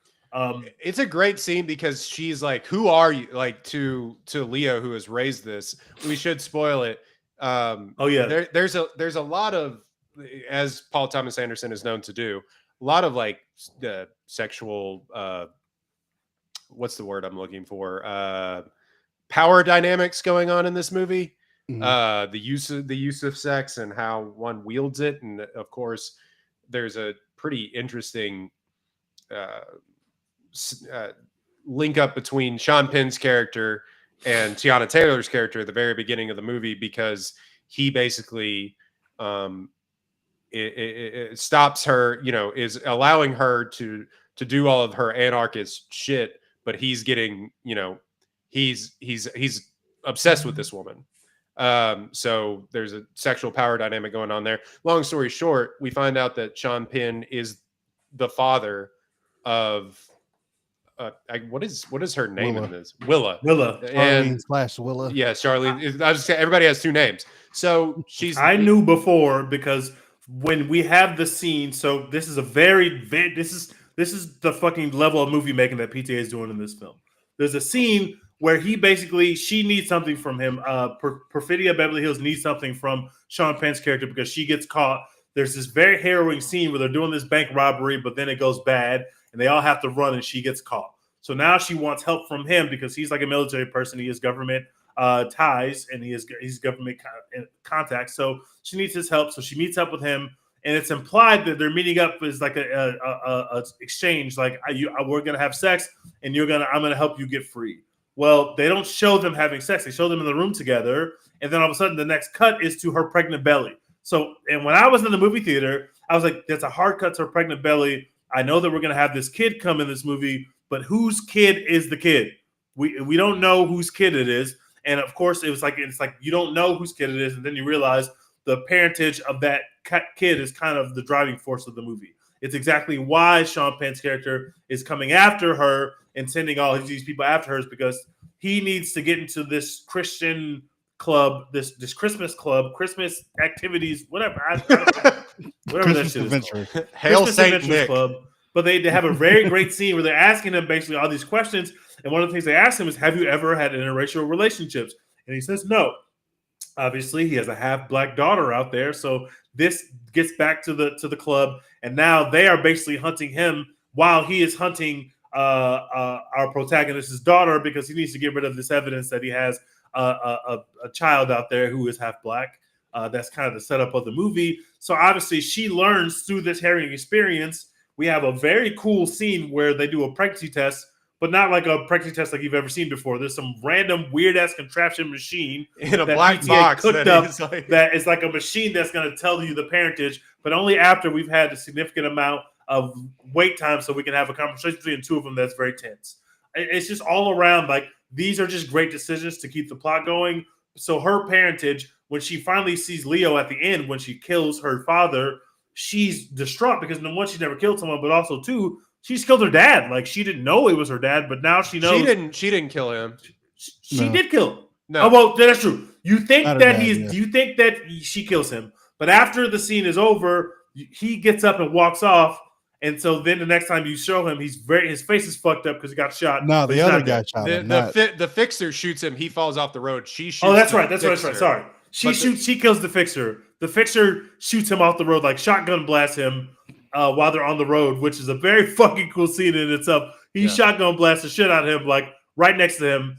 It's a great scene because she's like, "Who are you?" Like to Leo, who has raised this. We should spoil it. There's a lot of, as Paul Thomas Anderson is known to do, a lot of like sexual. What's the word I'm looking for? Power dynamics going on in this movie. Mm-hmm. The use of sex and how one wields it, and of course, there's a pretty interesting link up between Sean Penn's character and Tiana Taylor's character at the very beginning of the movie, because he basically it stops her, is allowing her to do all of her anarchist shit, but he's getting, he's obsessed with this woman. So there's a sexual power dynamic going on there. Long story short, we find out that Sean Penn is the father of what is her name Willa. in this? Willa. And Willa. Yeah, Charlene. I was saying everybody has two names. So I knew before because when we have the scene, so this is this is the fucking level of movie making that PTA is doing in this film. There's a scene where she needs something from him. Perfidia Beverly Hills needs something from Sean Penn's character because she gets caught. There's this very harrowing scene where they're doing this bank robbery, but then it goes bad and they all have to run and she gets caught. So now she wants help from him because he's like a military person. He has government ties and he's government contacts. So she needs his help. So she meets up with him, and it's implied that they're meeting up as like a exchange. Like we're gonna have sex, and I'm gonna help you get free. Well, they don't show them having sex. They show them in the room together, and then all of a sudden, the next cut is to her pregnant belly. So, and when I was in the movie theater, I was like, "That's a hard cut to her pregnant belly." I know that we're gonna have this kid come in this movie, but whose kid is the kid? We don't know whose kid it is, and of course, it's like you don't know whose kid it is, and then you realize the parentage of that kid is kind of the driving force of the movie. It's exactly why Sean Penn's character is coming after her and sending all these people after her, is because he needs to get into this Christian club, this Christmas club, Christmas activities, whatever whatever that shit is called. Hail Christmas Saint Adventures Nick. Club. But they have a very great scene where they're asking him basically all these questions. And one of the things they ask him is, have you ever had interracial relationships? And he says no. Obviously, he has a half black daughter out there. So this gets back to the club. And now they are basically hunting him while he is hunting our protagonist's daughter, because he needs to get rid of this evidence that he has a child out there who is half black. That's kind of the setup of the movie. So obviously she learns through this harrowing experience. We have a very cool scene where they do a pregnancy test, but not like a pregnancy test like you've ever seen before. There's some random weird ass contraption machine In a black box that is like a machine that's going to tell you the parentage, but only after we've had a significant amount of wait time, so we can have a conversation between the two of them that's very tense. It's just all around, like, these are just great decisions to keep the plot going. So her parentage, when she finally sees Leo at the end, when she kills her father, she's distraught because number one, she never killed someone, but also two, she's killed her dad. Like, she didn't know it was her dad, but now she knows. She didn't kill him. She did kill him. No. Oh, well, that's true. You think Not that her dad, yeah. you think that she kills him, but after the scene is over, he gets up and walks off. And so then the next time you show him, his face is fucked up because he got shot. No, but the he's other not guy dead. shot him. The fixer shoots him. He falls off the road. She shoots. Oh, that's the right. That's fixer. right. Sorry. She kills the fixer. The fixer shoots him off the road, like shotgun blasts him while they're on the road, which is a very fucking cool scene in itself. He shotgun blasts the shit out of him, like right next to him,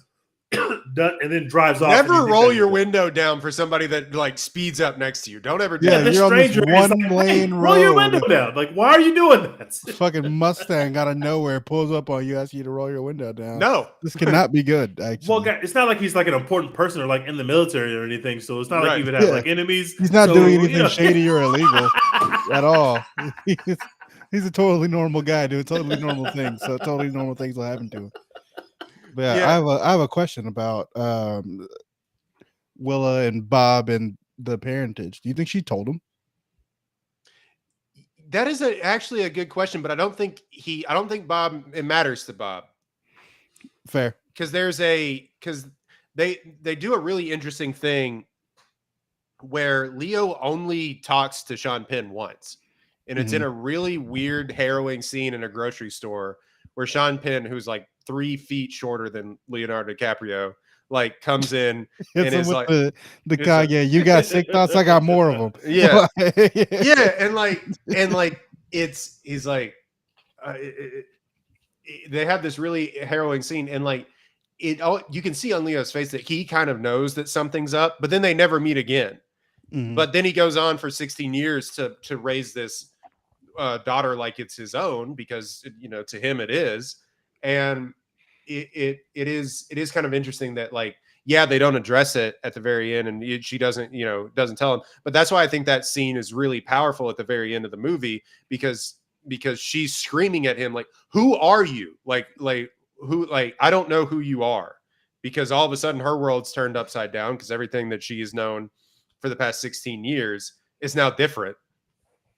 and then drives off. Never roll your window down for somebody that like speeds up next to you. Don't ever do Yeah, that. The you're on this stranger is one like, lane hey, roll your road. window down. Like, why are you doing that? Fucking Mustang out of nowhere pulls up on you, asks you to roll your window down. No. This cannot be good, actually. Well, guys, it's not like he's like an important person or like in the military or anything. So it's not like Right. he would have Yeah. like enemies. He's not So, doing you anything know. shady or illegal at all. He's a totally normal guy doing totally normal things. So totally normal things will happen to him. But yeah, I have a question about Willa and Bob and the parentage. Do you think she told him? That is actually a good question, but I don't think Bob, it matters to Bob. Fair. Because they do a really interesting thing where Leo only talks to Sean Penn once. And it's in a really weird, harrowing scene in a grocery store where Sean Penn, who's like 3 feet shorter than Leonardo DiCaprio, like comes in and is like the guy, yeah, you got sick thoughts, I got more of them. Yeah. Yeah, and like he's like they have this really harrowing scene, and like you can see on Leo's face that he kind of knows that something's up, but then they never meet again. But then he goes on for 16 years to raise this daughter like it's his own, because to him it is. And it is kind of interesting that, like, yeah, they don't address it at the very end, and she doesn't tell him. But that's why I think that scene is really powerful at the very end of the movie, because she's screaming at him like, "Who are you? Like I don't know who you are," because all of a sudden her world's turned upside down, because everything that she has known for the past 16 years is now different.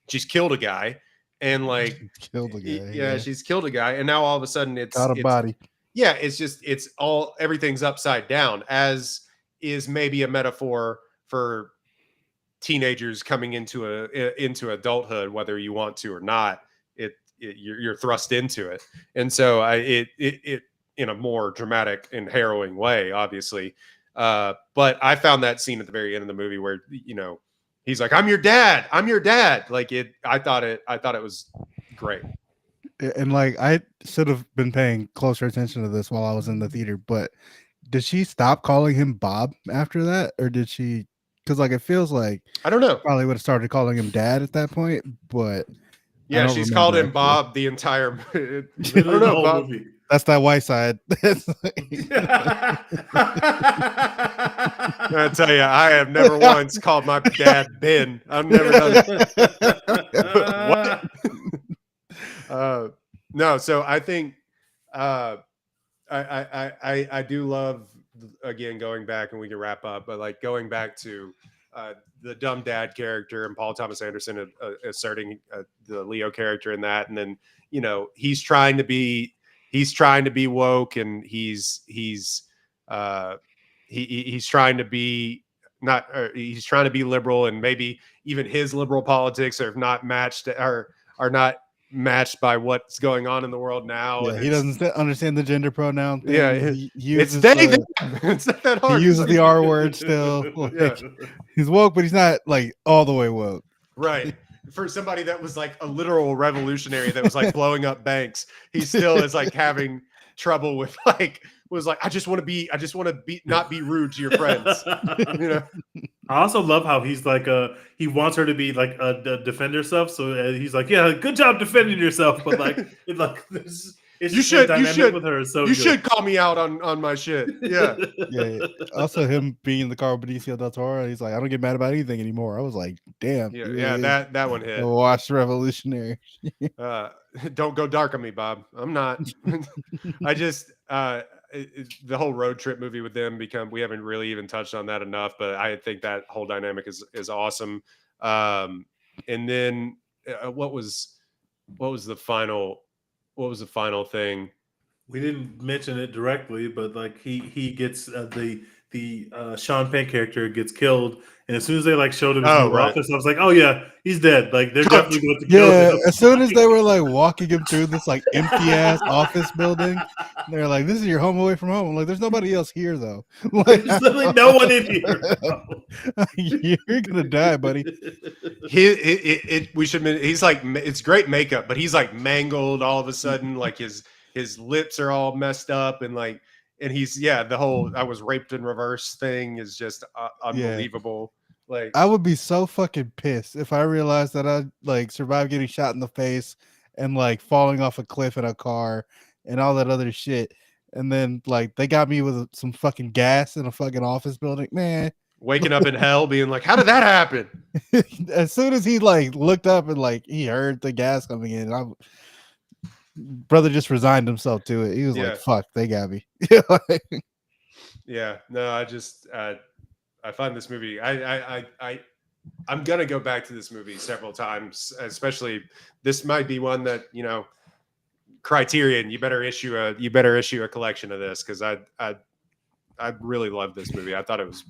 She's killed a guy, and like killed a guy. Yeah, she's killed a guy, and now all of a sudden it's body. Yeah, everything's upside down, as is maybe a metaphor for teenagers coming into adulthood, whether you want to or not. You're thrust into it, and so it in a more dramatic and harrowing way, obviously. But I found that scene at the very end of the movie where he's like, I'm your dad. Like I thought it was great. And like I should have been paying closer attention to this while I was in the theater, but did she stop calling him Bob after that, or did she? Because like it feels like I don't know. probably would have started calling him Dad at that point, but Yeah, don't she's called remember, him actually. Bob the entire. I Literally don't the know, whole Bob. movie. that's that white side. I tell you, I have never once called my dad Ben. I've never done what? No, so I think I do love, again, going back, and we can wrap up, but like going back to the dumb dad character and Paul Thomas Anderson asserting the Leo character in that, and then he's trying to be woke, and he's trying to be not he's trying to be liberal, and maybe even his liberal politics are not matched are not matched by what's going on in the world now. Yeah, And he doesn't understand the gender pronoun thing. Yeah, he it's uses they. the, It's not that he hard. uses the R word still. Like, Yeah. he's woke, but he's not like all the way woke. Right. For somebody that was like a literal revolutionary that was like blowing up banks, he still is like having trouble with was like, I just want to be not be rude to your friends. I also love how he's like he wants her to be like defend herself, so he's like, yeah, good job defending yourself, but like You should with her is so you good. should call me out on my shit. Yeah. Yeah. Also, him being the Carl Benicio del Toro, he's like, I don't get mad about anything anymore. I was like, damn. Yeah, he yeah, really that one is hit. a washed revolutionary. Don't go dark on me, Bob. I'm not. I just the whole road trip movie with them we haven't really even touched on that enough, but I think that whole dynamic is awesome. And then what was the final thing? We didn't mention it directly, but like he gets the Sean Penn character gets killed, and as soon as they like showed him his new right. office, I was like, oh yeah, he's dead. Like they're definitely going to kill Yeah, him. as soon as they were like walking him through this like empty ass office building, they're like, "This is your home away from home." I'm like, there's nobody else here though. Like, There's literally no one in here. You're gonna die, buddy. He's like, it's great makeup, but he's like mangled all of a sudden, like his lips are all messed up, and like, and he's the whole I was raped in reverse thing is just unbelievable. Like, I would be so fucking pissed if I realized that I like survived getting shot in the face and like falling off a cliff in a car and all that other shit, and then like they got me with some fucking gas in a fucking office building, man. Waking up in hell, being like, how did that happen? As soon as he like looked up and like he heard the gas coming in, brother just resigned himself to it. He was like, "Fuck, they got me." Yeah, no, I find this movie. I'm gonna go back to this movie several times. Especially, this might be one that Criterion. You better issue a collection of this, because I really love this movie. I thought it was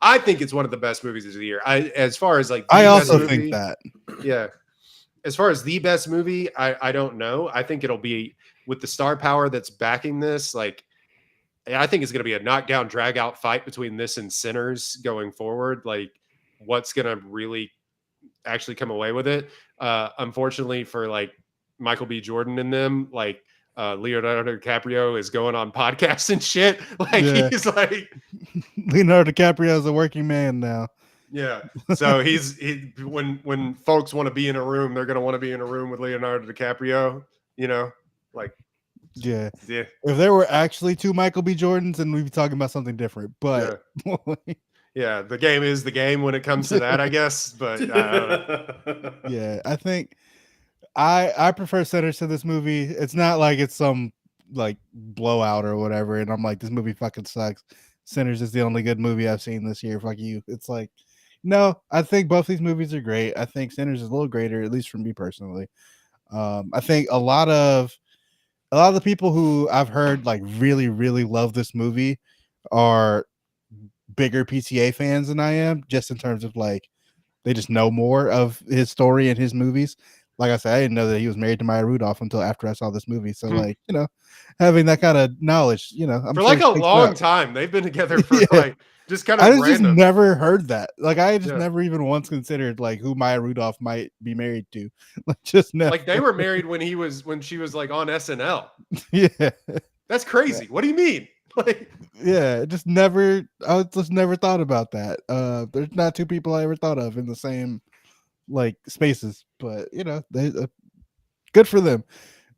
I think it's one of the best movies of the year. As far as like, I also think that. Yeah. As far as the best movie, I don't know. I think it'll be, with the star power that's backing this, like, I think it's going to be a knockdown, drag out fight between this and Sinners going forward. Like, what's going to really actually come away with it? Unfortunately for like Michael B. Jordan and them, like Leonardo DiCaprio is going on podcasts and shit. Like, he's like, Leonardo DiCaprio is a working man now. Yeah. So when folks want to be in a room, they're going to want to be in a room with Leonardo DiCaprio, like, yeah. If there were actually two Michael B. Jordans, then we'd be talking about something different. But yeah, the game is the game when it comes to that, I guess. But yeah, I think I prefer Sinners to this movie. It's not like it's some like blowout or whatever, and I'm like, this movie fucking sucks. Sinners is the only good movie I've seen this year. Fuck you. It's like, no, I think both these movies are great. I think Sinners is a little greater, at least for me personally. I think a lot of the people who I've heard like really, really love this movie are bigger PTA fans than I am, just in terms of like they just know more of his story and his movies. like I said, I didn't know that he was married to Maya Rudolph until after I saw this movie. So Hmm. like, having that kind of knowledge, I'm For sure like a shakes it long up. time. They've been together for Yeah. like just kind I of just random. never heard that. Like I just Yeah. never even once considered like who Maya Rudolph might be married to. Like just never. Like they were married when she was like on SNL. Yeah. That's crazy. What do you mean? Like Yeah, just never. I just never thought about that. There's not two people I ever thought of in the same like spaces, but they good for them.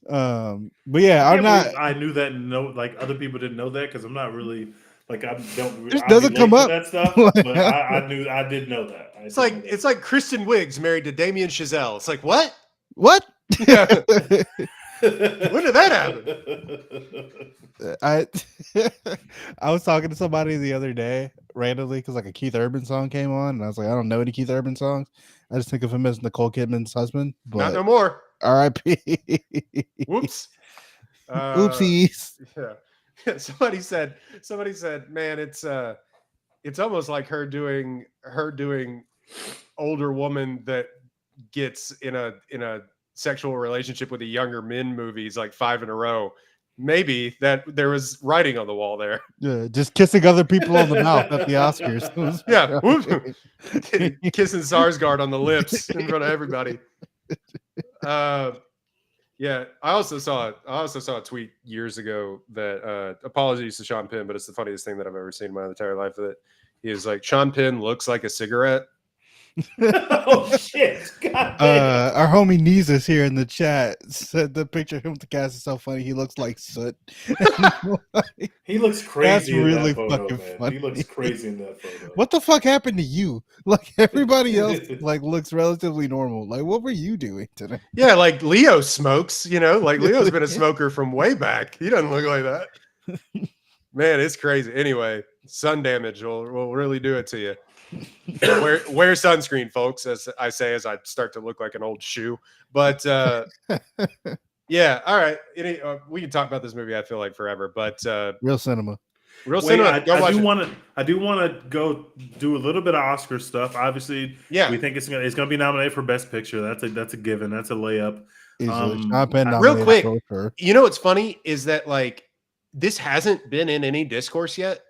But yeah, I I'm can't not. believe I knew that. And like other people didn't know that because I'm not really like I don't. Just I'll be doesn't late come to up. that stuff, but I did know that. it's like Kristen Wiig's married to Damien Chazelle. It's like what? What? Yeah. When did that happen? I I was talking to somebody the other day randomly because like a Keith Urban song came on, and I was like, I don't know any Keith Urban songs. I just think of him as Nicole Kidman's husband. Not But no more. R.I.P. Whoops. Oopsies. Yeah. Somebody said, man, it's almost like her doing older woman that gets in a sexual relationship with a younger men movies like 5 in a row. Maybe that there was writing on the wall there. Yeah, just kissing other people on the mouth at the Oscars. Yeah. Kissing Sarsgaard on the lips in front of everybody. Yeah, I also saw a tweet years ago that apologies to Sean Penn, but it's the funniest thing that I've ever seen in my entire life. That he was like, Sean Penn looks like a cigarette. Oh shit! God damn. Our homie Neezus here in the chat said the picture of him with the cast is so funny. He looks like soot. He looks crazy. That's in really that photo, fucking man. funny. He looks crazy in that photo. What the fuck happened to you? Like everybody else, like looks relatively normal. Like what were you doing today? Yeah, like Leo smokes. Like Leo's been a smoker from way back. He doesn't look like that. Man, it's crazy. Anyway, sun damage will really do it to you. Wear sunscreen, folks, as I say as I start to look like an old shoe. But yeah, all right. We can talk about this movie, I feel like, forever. But Real cinema. Cinema. I do want to go do a little bit of Oscar stuff. Obviously, Yeah, we think it's gonna be nominated for Best Picture. That's a given. That's a layup. Sean Penn real quick, for you know what's funny is that like this hasn't been in any discourse yet.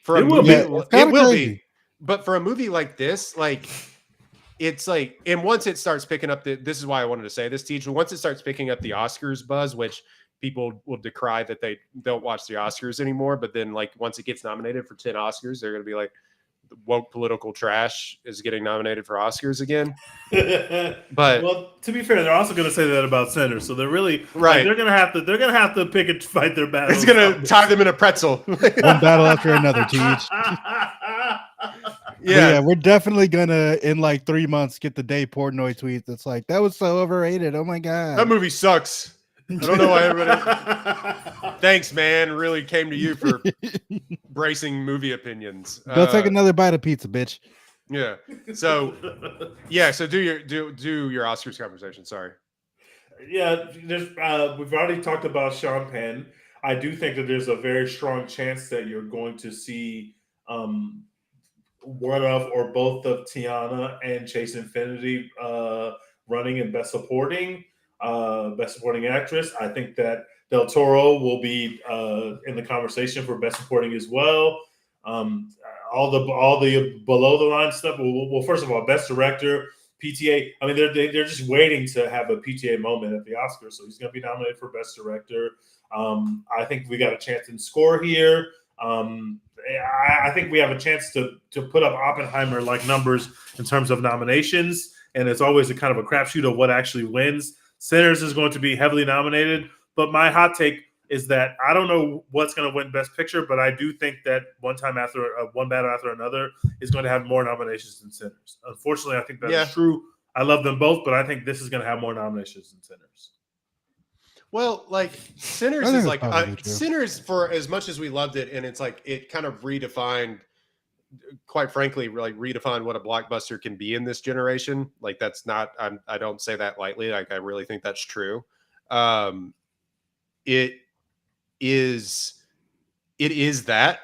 For a movie, it will be. But for a movie like this, like it's like, and once it starts picking up this is why I wanted to say this, teacher. Once it starts picking up the Oscars buzz, which people will decry that they don't watch the Oscars anymore, but then like once it gets nominated for 10 Oscars, they're gonna be like, woke political trash is getting nominated for Oscars again. But well, to be fair, they're also going to say that about Sinners, so they're really right. Like, they're going to have to pick and fight their battle. It's going to tie them in a pretzel. One battle after another, Teach. Yeah, we're definitely gonna in like 3 months get the Dave Portnoy tweet that's like, that was so overrated. Oh my god, that movie sucks. I don't know why everybody. Thanks, man. Really came to you for bracing movie opinions. Go take another bite of pizza, bitch. Yeah. So yeah. So do your Oscars conversation. Sorry. Yeah. We've already talked about Sean Penn. I do think that there's a very strong chance that you're going to see one of or both of Tiana and Chase Infinity running in Best Supporting Actress. I think that Del Toro will be in the conversation for Best Supporting as well. All the below the line stuff. Well, first of all, Best Director, PTA. I mean, they're just waiting to have a PTA moment at the Oscars, so he's going to be nominated for Best Director. I think we got a chance in score here. I think we have a chance to put up Oppenheimer-like numbers in terms of nominations, and it's always a kind of a crapshoot of what actually wins. Sinners is going to be heavily nominated, but my hot take is that I don't know what's going to win Best Picture, but I do think that One Battle After Another is going to have more nominations than Sinners. Unfortunately, I think that's true. I love them both, but I think this is going to have more nominations than Sinners. Well, like Sinners is like Sinners, for as much as we loved it, and it's like it kind of redefined, quite frankly, like redefined what a blockbuster can be in this generation. Like that's not, I don't say that lightly. Like I really think that's true. It is that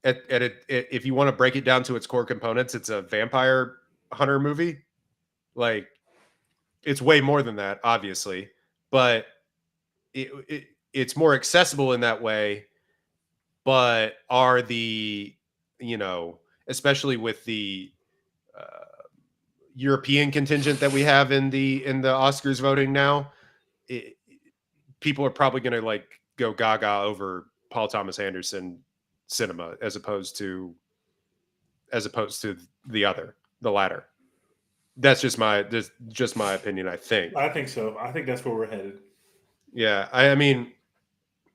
if you want to break it down to its core components, it's a vampire hunter movie. Like it's way more than that, obviously, but it's more accessible in that way. But are the, especially with the uh, European contingent that we have in the Oscars voting now, it, people are probably going to like go gaga over Paul Thomas Anderson cinema as opposed to the latter. That's just my opinion. I think. I think so. I think that's where we're headed. Yeah, I mean,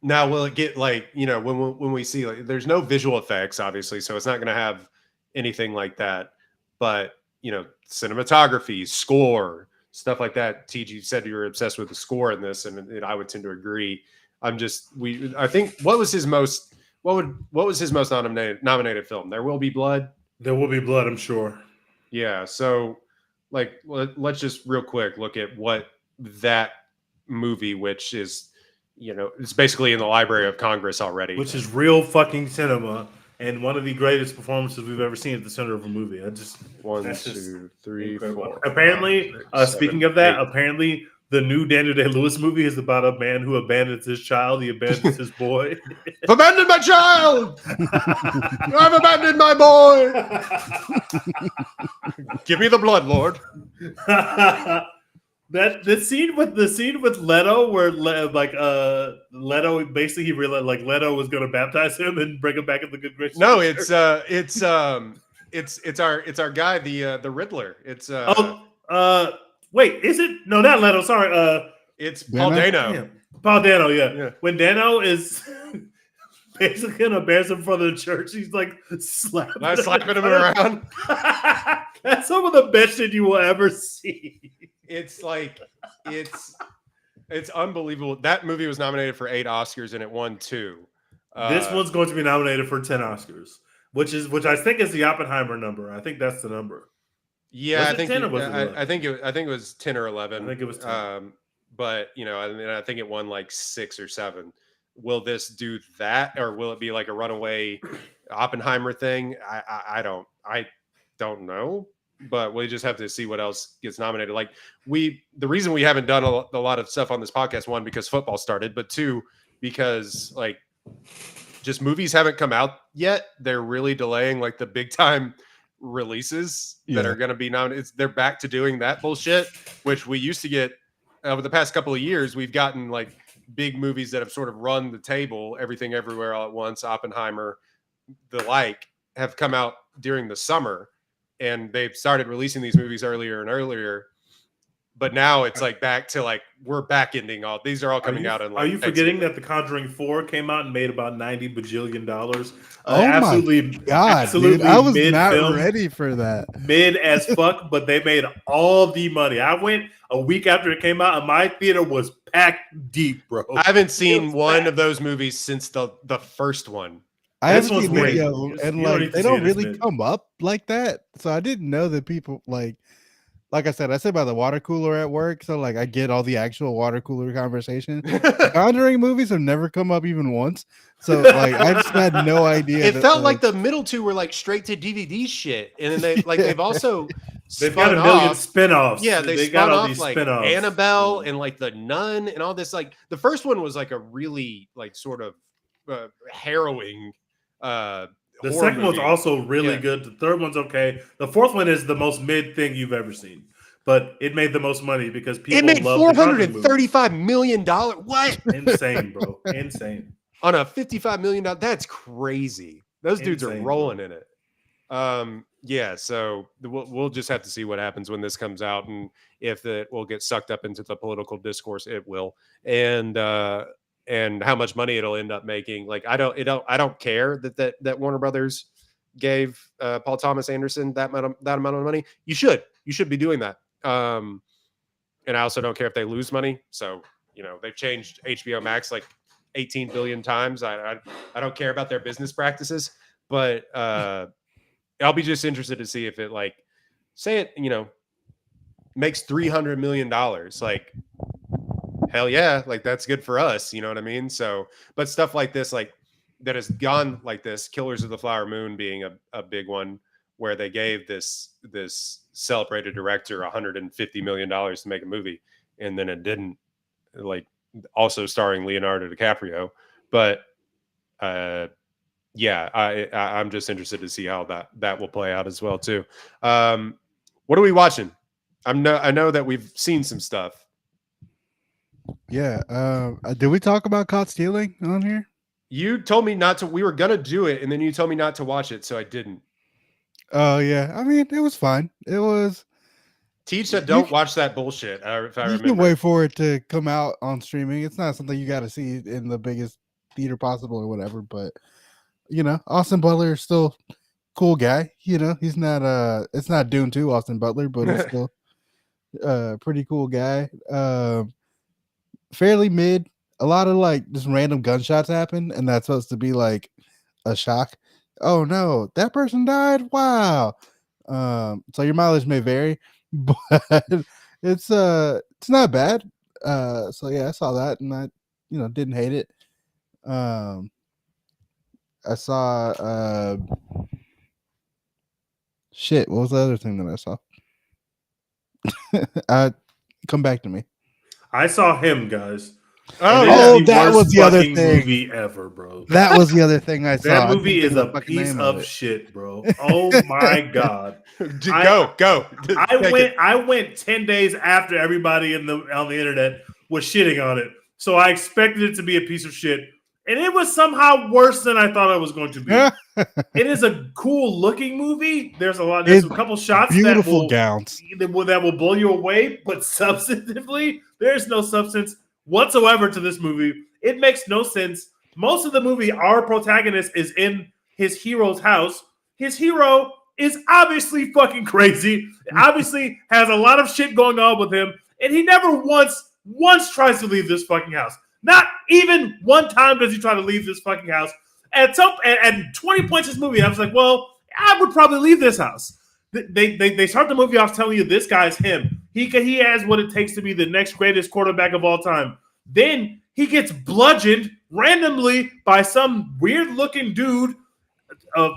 now will it get like when we see like there's no visual effects obviously, so it's not going to have anything like that. But cinematography, score, stuff like that. TG said you were obsessed with the score in this, and I would tend to agree. I think what was his most nominated film? There Will Be Blood. There Will Be Blood, I'm sure. Yeah, so like let's just real quick look at what that movie, which is it's basically in the Library of Congress already, which is real fucking cinema and one of the greatest performances we've ever seen at the center of a movie. One, two, three, incredible. Four. Apparently, 5, 6, speaking 7, of that, 8. apparently the new Daniel Day-Lewis movie is about a man who abandons his child. He abandons his boy. I've abandoned my child. I've abandoned my boy. Give me the blood, Lord. The scene with Leto, where Leto basically he realized like Leto was going to baptize him and bring him back in the good graces. No, it's our guy, the Riddler. It's wait, is it? No, not Leto. Sorry, it's Paul Dano. Yeah. Paul Dano, yeah. When Dano is basically gonna embarrass him in front of the church, he's like slapping him around. That's some of the best shit you will ever see. It's like it's unbelievable. That movie was nominated for 8 Oscars and it won 2. This one's going to be nominated for 10 Oscars, which I think is the Oppenheimer number. I think that's the number. Yeah, was I think 10 or was it 11? I think it was 10 or 11. I think it was 10. But I think it won like 6 or 7. Will this do that, or will it be like a runaway Oppenheimer thing? I don't know, but we just have to see what else gets nominated. Like the reason we haven't done a lot of stuff on this podcast, 1, because football started, but 2, because like just movies haven't come out yet. They're really delaying like the big time releases that are going to be nominated. They're back to doing that bullshit, which we used to get over the past couple of years. We've gotten like big movies that have sort of run the table, Everything Everywhere All at Once, Oppenheimer, the like, have come out during the summer, and they've started releasing these movies earlier and earlier. But now it's like back to like we're back ending all these are all coming out in like. Are you forgetting that The Conjuring 4 came out and made about $90 bajillion? Oh absolutely, my god, absolutely! Dude, I was mid-film, not ready for that. Mid as fuck, but they made all the money. I went a week after it came out, and my theater was packed deep, bro. I haven't seen one of those movies since the first one. I This haven't seen one's video, great. and You don't like need to they see don't it, it's really mid. come up like that. So I didn't know that people like I said, I sit by the water cooler at work, so like I get all the actual water cooler conversation. Conjuring movies have never come up even once, so like I just had no idea. It felt like the middle 2 were like straight to DVD shit, and then they've also They've got a million spinoffs. Yeah, they got spun all off these like spinoffs. Annabelle and like The Nun and all this. Like the first one was like a really like sort of harrowing. The horror second one's movie. also really Yeah. good. The third one's okay. The fourth one is the most mid thing you've ever seen, but it made the most money because people It made love the Conjuring movies. $435 million. What? Insane, bro. Insane. On a $55 million. That's crazy. Those dudes are Insane, rolling bro. in it. Yeah. So we'll just have to see what happens when this comes out, and if it will get sucked up into the political discourse. It will, and how much money it'll end up making. Like I don't care that Warner Brothers gave Paul Thomas Anderson that amount of money. You should be doing that. And I also don't care if they lose money. So they've changed HBO Max like 18 billion times. I don't care about their business practices, but I'll be just interested to see if it like say it makes $300 million. Like hell yeah, like that's good for us, you know what I mean? So, but stuff like this, like that has gone like this, Killers of the Flower Moon being a big one, where they gave this celebrated director $150 million to make a movie, and then it didn't. Like, also starring Leonardo DiCaprio, but yeah, I'm just interested to see how that will play out as well too. What are we watching? I know that we've seen some stuff. Yeah. Did we talk about Caught Stealing on here? You told me not to. We were gonna do it, and then you told me not to watch it, so I didn't. Oh yeah. I mean, it was fine. It was. Teach that don't watch that bullshit. If I You remember. can wait for it to come out on streaming. It's not something you got to see in the biggest theater possible or whatever. But Austin Butler is still cool guy. He's not. It's not Dune 2 Austin Butler, but he's still pretty cool guy. Fairly mid. A lot of like just random gunshots happen, and that's supposed to be like a shock. Oh no, that person died! Wow. So your mileage may vary, but it's not bad. So yeah, I saw that, and I didn't hate it. I saw shit. What was the other thing that I saw? Come back to me. I saw him, guys. Oh, that was the other fucking thing. movie ever, bro. That was the other thing I saw. That movie is a piece of shit, bro. Oh my god. Go. I went 10 days after everybody on the internet was shitting on it. So I expected it to be a piece of shit. And it was somehow worse than I thought it was going to be. It is a cool looking movie. There's a couple shots beautiful gowns that will blow you away, but substantively, there's no substance whatsoever to this movie. It makes no sense. Most of the movie, our protagonist is in his hero's house. His hero is obviously fucking crazy. Obviously has a lot of shit going on with him, and he never once tries to leave this fucking house. Not even one time does he try to leave this fucking house. At 20 points in this movie, I was like, well, I would probably leave this house. They start the movie off telling you this guy's him. He has what it takes to be the next greatest quarterback of all time. Then he gets bludgeoned randomly by some weird-looking dude. A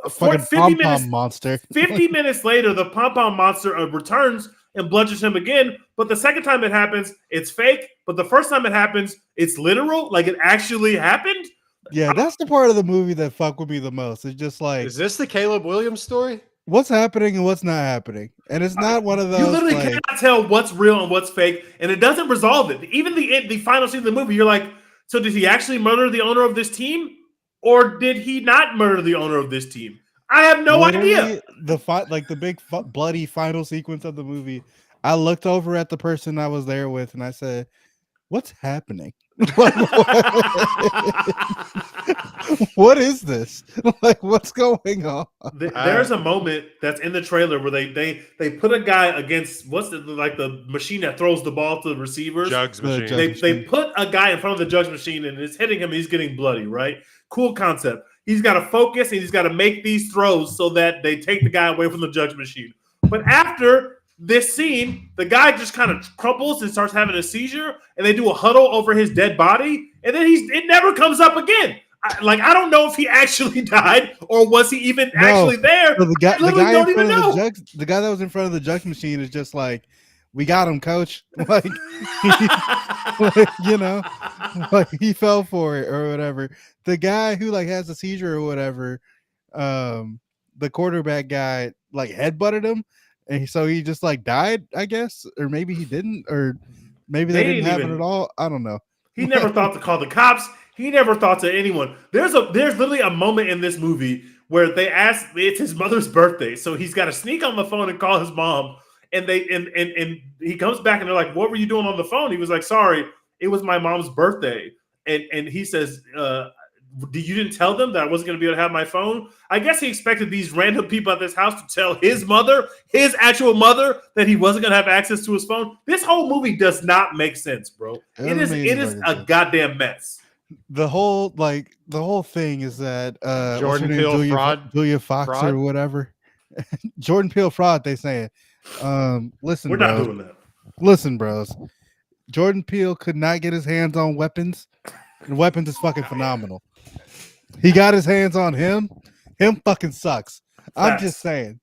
fucking pom-pom monster. 50 minutes later, the pom-pom monster returns and bludgeons him again. But the second time it happens, it's fake. But the first time it happens, it's literal. Like it actually happened. Yeah, that's the part of the movie that fuck with me the most. It's just like, is this the Caleb Williams story? What's happening and what's not happening? And it's not one of those. You literally cannot tell what's real and what's fake, and it doesn't resolve it. Even the final scene of the movie, you're like, so did he actually murder the owner of this team, or did he not murder the owner of this team? I have no idea. The big bloody final sequence of the movie. I looked over at the person I was there with, and I said, "What's happening? What is this? Like, what's going on?" There's a moment that's in the trailer where they put a guy against the machine that throws the ball to the receivers. Jugs machine. They put a guy in front of the jugs machine and it's hitting him. And he's getting bloody. Right? Cool concept. He's got to focus and he's got to make these throws so that they take the guy away from the jugs machine. But after this scene, the guy just kind of crumples and starts having a seizure, and they do a huddle over his dead body, and then it never comes up again. I don't know if he actually died or was he even actually there. So the guy that was in front of the jugs machine is just like, "We got him, coach." Like, like he fell for it or whatever. The guy who has a seizure or whatever, the quarterback guy headbutted him. And so he just died, I guess, or maybe he didn't, or maybe they didn't happen at all. I don't know. He never thought to call the cops. He never thought to anyone. There's literally a moment in this movie where they ask, it's his mother's birthday, so he's got to sneak on the phone and call his mom. And he comes back and they're like, "What were you doing on the phone?" He was like, "Sorry, it was my mom's birthday." And he says, "You didn't tell them that I wasn't going to be able to have my phone?" I guess he expected these random people at this house to tell his mother, his actual mother, that he wasn't going to have access to his phone. This whole movie does not make sense, bro. It is a goddamn mess. The whole thing is that Jordan Peele fraud, Julia Fox fraud? or whatever. Jordan Peele fraud. They saying, listen, we're bros, not doing that. Listen, bros. Jordan Peele could not get his hands on Weapons, and Weapons is fucking phenomenal. He got his hands on him. Him fucking sucks. I'm just saying.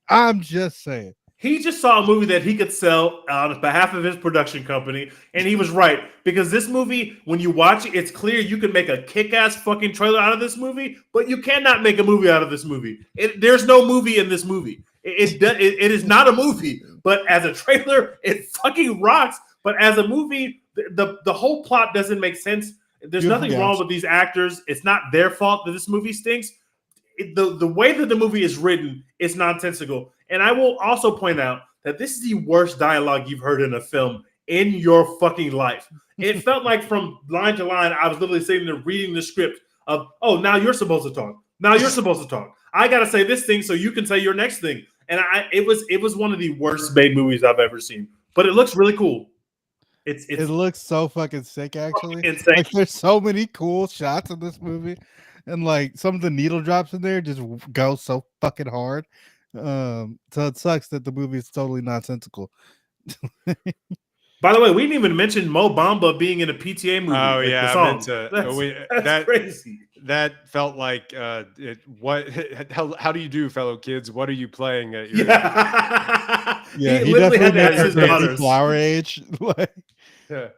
I'm just saying. He just saw a movie that he could sell on behalf of his production company, and he was right. Because this movie, when you watch it, it's clear you can make a kick-ass fucking trailer out of this movie, but you cannot make a movie out of this movie. There's no movie in this movie. It is not a movie, but as a trailer, it fucking rocks. But as a movie, the whole plot doesn't make sense. There's nothing wrong with these actors. It's not their fault that this movie stinks. The way that the movie is written is nonsensical. And I will also point out that this is the worst dialogue you've heard in a film in your fucking life. It felt like from line to line, I was literally sitting there reading the script of, oh, now you're supposed to talk. Now you're supposed to talk. I got to say this thing so you can say your next thing. And it was one of the worst made movies I've ever seen. But it looks really cool. It looks so fucking sick, actually. Insane. Like, there's so many cool shots in this movie. And like some of the needle drops in there just go so fucking hard. So it sucks that the movie is totally nonsensical. By the way, we didn't even mention Mo Bamba being in a PTA movie. Oh like yeah, the song. That's crazy. That felt like how do you do, fellow kids? What are you playing at your Yeah, he literally had to ask his daughters. Flower age. Yeah.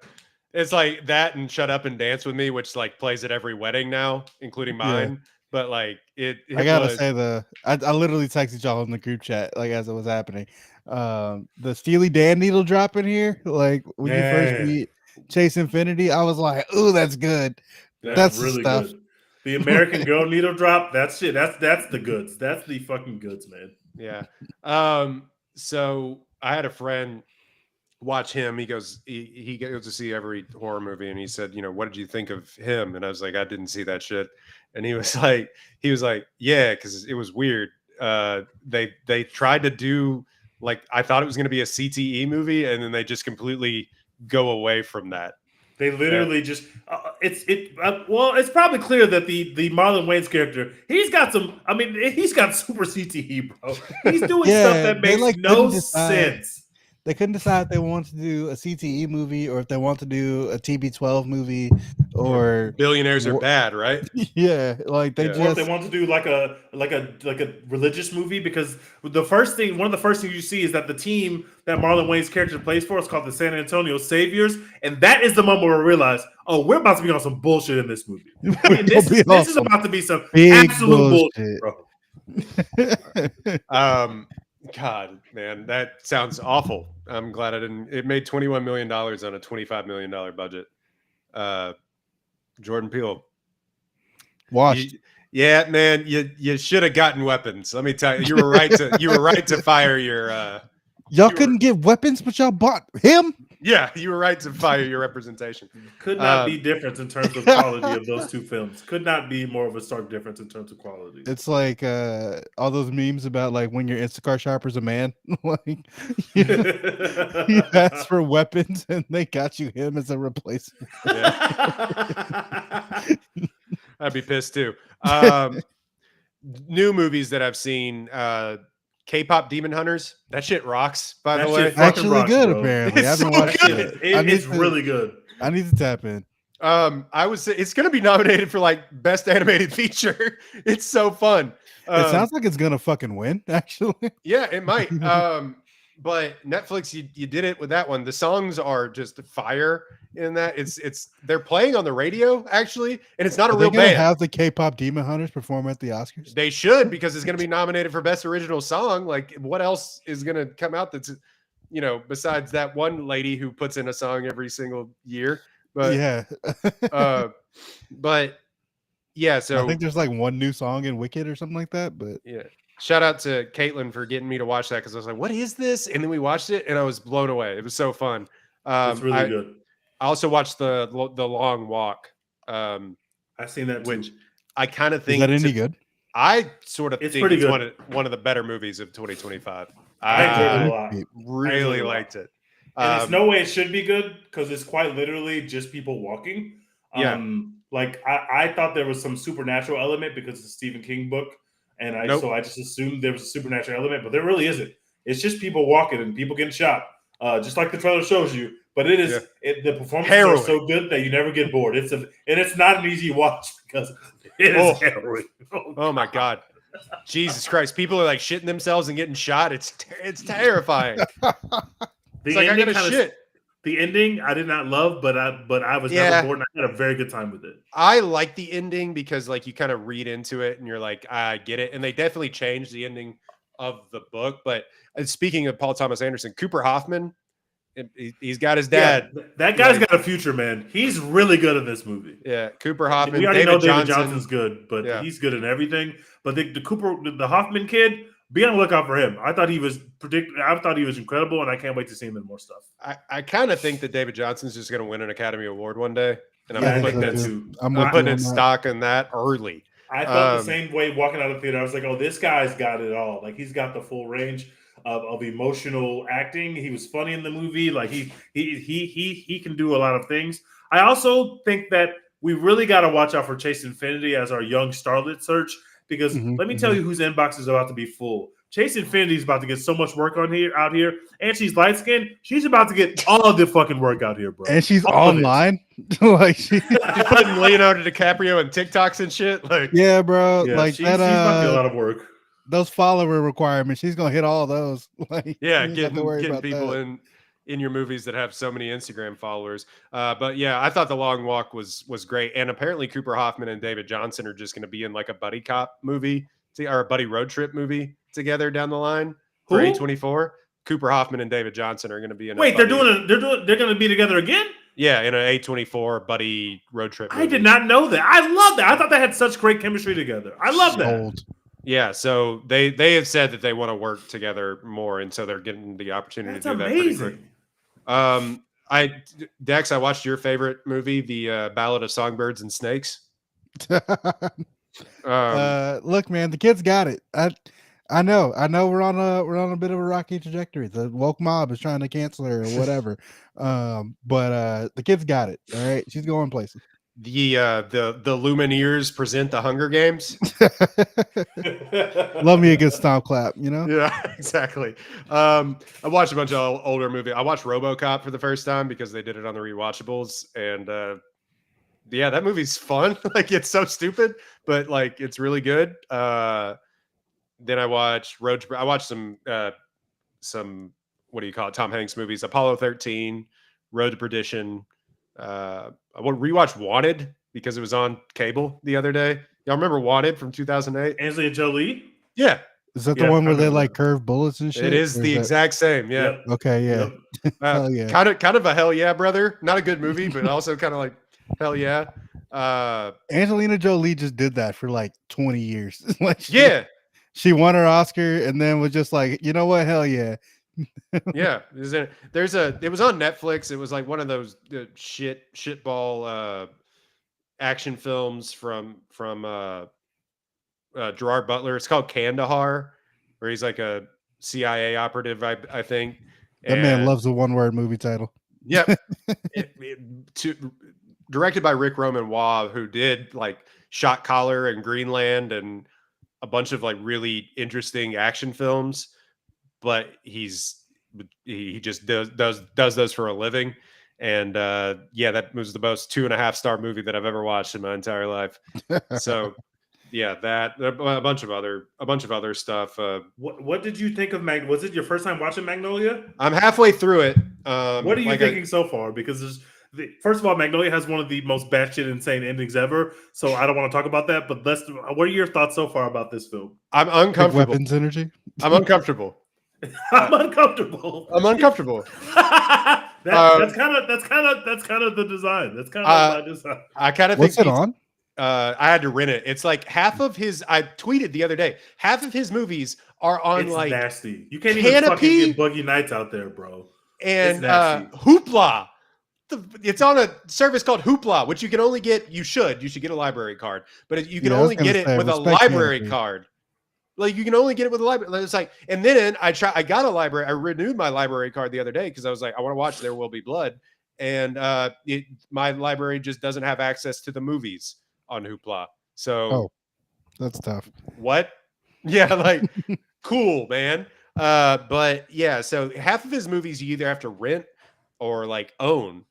It's like that and Shut Up and Dance with Me, which like plays at every wedding now, including mine. Yeah. But like I gotta say I literally texted y'all in the group chat like as it was happening. The Steely Dan needle drop in here, like when you first meet Chase Infinity, I was like, "Ooh, that's good. That's really stuff." Good. The American Girl needle drop, that's shit. That's the goods. That's the fucking goods, man. Yeah. So I had a friend watch him. He goes to see every horror movie, and he said, what did you think of him? And I was like, I didn't see that shit. And he was like, yeah, because it was weird. They tried to do like, I thought it was going to be a CTE movie, and then they just completely go away from that. They literally just it's probably clear that the Marlon Wayans character, he's got super CTE, bro. He's doing stuff that makes no sense. They couldn't decide if they wanted to do a CTE movie or if they want to do a TB12 movie or Billionaires Are Bad, right? Yeah, like they or if they want to do like a religious movie, because one of the first things you see is that the team that Marlon Wayans' character plays for is called the San Antonio Saviors, and that is the moment where we realize, oh, we're about to be on some bullshit in this movie. And this is about to be some big absolute bullshit, bro. God, man, that sounds awful. I'm glad I didn't. It made $21 million on a $25 million budget. Jordan Peele. Watched. Yeah, man, you should have gotten weapons. Let me tell you, you were right to fire your. Y'all couldn't get weapons, but y'all bought him. Yeah, you were right to fire your representation. Could not be different in terms of quality of those two films. Could not be more of a stark difference in terms of quality. It's like all those memes about like when your Instacart shopper's a man. Like you asked for weapons and they got you him as a replacement. Yeah. I'd be pissed too. New movies that I've seen. K-pop Demon Hunters, that shit rocks. By the way, actually rocks, good. Bro. Apparently, I haven't watched it. It's really good. I need to tap in. I would say it's going to be nominated for like best animated feature. It's so fun. It sounds like it's going to fucking win. Actually, yeah, it might. But Netflix, you did it with that one. The songs are just fire in that. They're playing on the radio actually, and it's not a real band. Have the K-pop Demon Hunters perform at the Oscars? They should, because it's going to be nominated for best original song. Like, what else is going to come out that's besides that one lady who puts in a song every single year? But yeah, but yeah. So I think there's like one new song in Wicked or something like that. But yeah. Shout out to Caitlin for getting me to watch that, because I was like, what is this? And then we watched it and I was blown away. It was so fun. It's really good. I also watched the Long Walk. I've seen that too. Which I kind of think is that any good? I sort of it's think it's one of the better movies of 2025. I enjoyed it a lot. Really liked it. And there's no way it should be good, because it's quite literally just people walking. Like I thought there was some supernatural element because it's a Stephen King book. And so I just assumed there was a supernatural element, but there really isn't. It's just people walking and people getting shot, just like the trailer shows you. But it is the performances are so good that you never get bored. It's not an easy watch because it is harrowing. Oh my god! Jesus Christ, people are like shitting themselves and getting shot. It's terrifying. It's like I gotta shit. The ending I did not love, but I was never bored and I had a very good time with it. I like the ending because like you kind of read into it and you're like, I get it. And they definitely changed the ending of the book. But speaking of Paul Thomas Anderson, Cooper Hoffman, he's got his dad. Yeah, that guy's got a future, man. He's really good in this movie. Yeah, Cooper Hoffman. We already know David Johnson's good, but he's good in everything. But the Hoffman kid, be on the lookout for him. I thought he was incredible, and I can't wait to see him in more stuff. I kind of think that David Johnson's just going to win an Academy Award one day, and I'm putting in stock in that early. I felt the same way walking out of the theater. I was like, "Oh, this guy's got it all. Like he's got the full range of emotional acting. He was funny in the movie. Like he can do a lot of things." I also think that we really got to watch out for Chase Infinity as our young starlet search. Because let me tell you whose inbox is about to be full. Chase Infinity is about to get so much work out here, and she's light skinned. She's about to get all of the fucking work out here, bro. And she's online, like she's putting Leonardo DiCaprio and TikToks and shit. Like, yeah, bro. Yeah, like she's about to get a lot of work. Those follower requirements, she's gonna hit all those. Like, yeah, getting people in your movies that have so many Instagram followers. But yeah, I thought The Long Walk was great. And apparently Cooper Hoffman and David Johnson are just going to be in like a buddy cop movie or a buddy road trip movie together down the line for A24. Cooper Hoffman and David Johnson are going to be in they're going to be together again? Yeah, in an A24 buddy road trip movie. I did not know that. I love that. I thought they had such great chemistry together. I love that. Yeah, so they have said that they want to work together more, and so they're getting the opportunity to do that pretty quick. Dex, I watched your favorite movie, the Ballad of Songbirds and Snakes. Look, man, the kids got it. I know we're on a bit of a rocky trajectory. The woke mob is trying to cancel her or whatever. But the kids got it. All right, she's going places. The Lumineers present the Hunger Games. Love me a good stomp clap, you know? Yeah, exactly. I watched a bunch of older movies. I watched RoboCop for the first time because they did it on the rewatchables, and yeah, that movie's fun. Like it's so stupid, but like it's really good. Then I watched I watched some what do you call it? Tom Hanks movies, Apollo 13, Road to Perdition. I rewatched Wanted because it was on cable the other day. Y'all remember Wanted from 2008? Angelina Jolie? Yeah. Is that the one where they like curve bullets and shit? It is the exact same. Yeah. Yep. Okay. Yeah. Yep. Hell yeah. Kind of a hell yeah, brother. Not a good movie, but also kind of like hell yeah. Angelina Jolie just did that for like 20 years. Like she won her Oscar and then was just like, you know what? Hell yeah. Yeah, it was on Netflix. It was like one of those shitball action films from Gerard Butler. It's called Kandahar, where he's like a CIA operative, I think. That man loves a one-word movie title. Yep. Directed by Rick Roman Waugh, who did like Shot Caller and Greenland and a bunch of like really interesting action films. But he just does those for a living, and yeah, that was the most 2.5-star movie that I've ever watched in my entire life. So yeah, that a bunch of other stuff. What did you think of Was it your first time watching Magnolia? I'm halfway through it. What are you thinking so far? Because first of all, Magnolia has one of the most batshit insane endings ever. So I don't want to talk about that. But what are your thoughts so far about this film? I'm uncomfortable. Like weapons energy. I'm uncomfortable. I'm uncomfortable. That's kind of the design. That's kind of my design. I kind of think. What's it on? I had to rent it. It's like half of his. I tweeted the other day. Half of his movies are on it's like nasty. You can't even fucking get Buggy Nights out there, bro. And Hoopla. It's on a service called Hoopla, which you can only get. You should get a library card, but you can only get it with a library card. Like you can only get it with a library. It's like, and then I got a library. I renewed my library card the other day because I was like, I want to watch There Will Be Blood, and my library just doesn't have access to the movies on Hoopla. So, that's tough. What? Yeah, like cool, man. But yeah, so half of his movies you either have to rent or like own.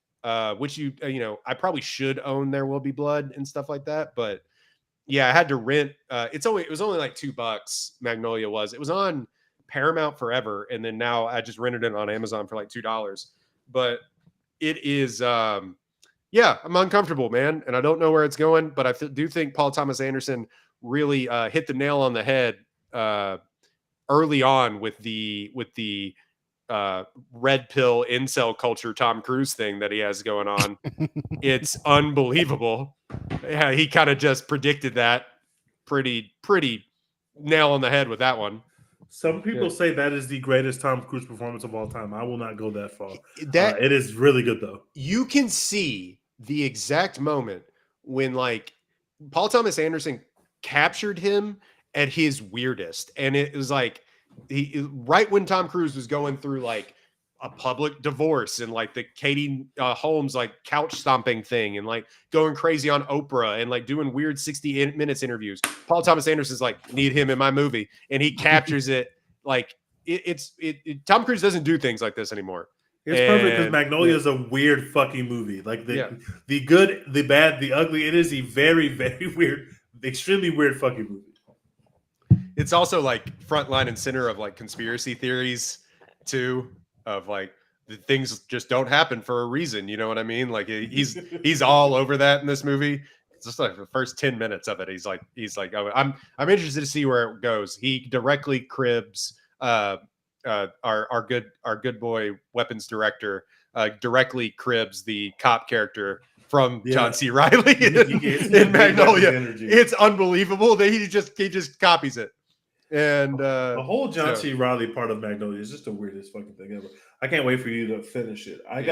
Which I probably should own There Will Be Blood and stuff like that, but yeah, I had to rent. It was only like $2. Magnolia was. It was on Paramount forever, and then now I just rented it on Amazon for like $2. But it is, yeah, I'm uncomfortable, man, and I don't know where it's going. But I do think Paul Thomas Anderson really hit the nail on the head early on with the red pill incel culture Tom Cruise thing that he has going on. It's unbelievable. Yeah, he kind of just predicted that pretty nail on the head with that one. Some people say that is the greatest Tom Cruise performance of all time. I will not go that far. That it is really good though. You can see the exact moment when like Paul Thomas Anderson captured him at his weirdest, and it was like right when Tom Cruise was going through like a public divorce and like the Katie Holmes like couch stomping thing and like going crazy on Oprah and like doing weird 60 minutes interviews. Paul Thomas Anderson's like, need him in my movie, and he captures it. Like Tom Cruise doesn't do things like this anymore. It's perfect because Magnolia is a weird fucking movie. Like the good, the bad, the ugly. It is a very, very weird, extremely weird fucking movie. It's also like front line and center of like conspiracy theories too, of like the things just don't happen for a reason. You know what I mean? Like he's all over that in this movie. It's just like the first 10 minutes of it. He's like, oh, I'm interested to see where it goes. He directly cribs our good boy weapons director directly cribs the cop character from John C. Reilly in Magnolia. It's unbelievable that he just copies it. And the whole John C. Reilly part of Magnolia is just the weirdest fucking thing ever. I can't wait for you to finish it. We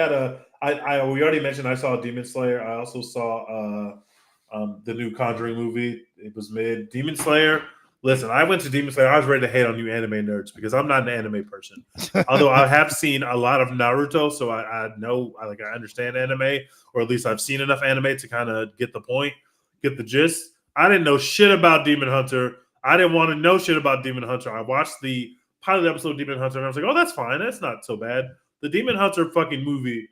already mentioned I saw Demon Slayer. I also saw the new Conjuring movie. It was mid. Demon Slayer. Listen, I went to Demon Slayer. I was ready to hate on you anime nerds because I'm not an anime person. Although I have seen a lot of Naruto, so I know I understand anime, or at least I've seen enough anime to kind of get the point, get the gist. I didn't know shit about Demon Hunter. I didn't want to know shit about Demon Hunter. I watched the pilot episode of Demon Hunter, and I was like, oh, that's fine. That's not so bad. The Demon Hunter fucking movie,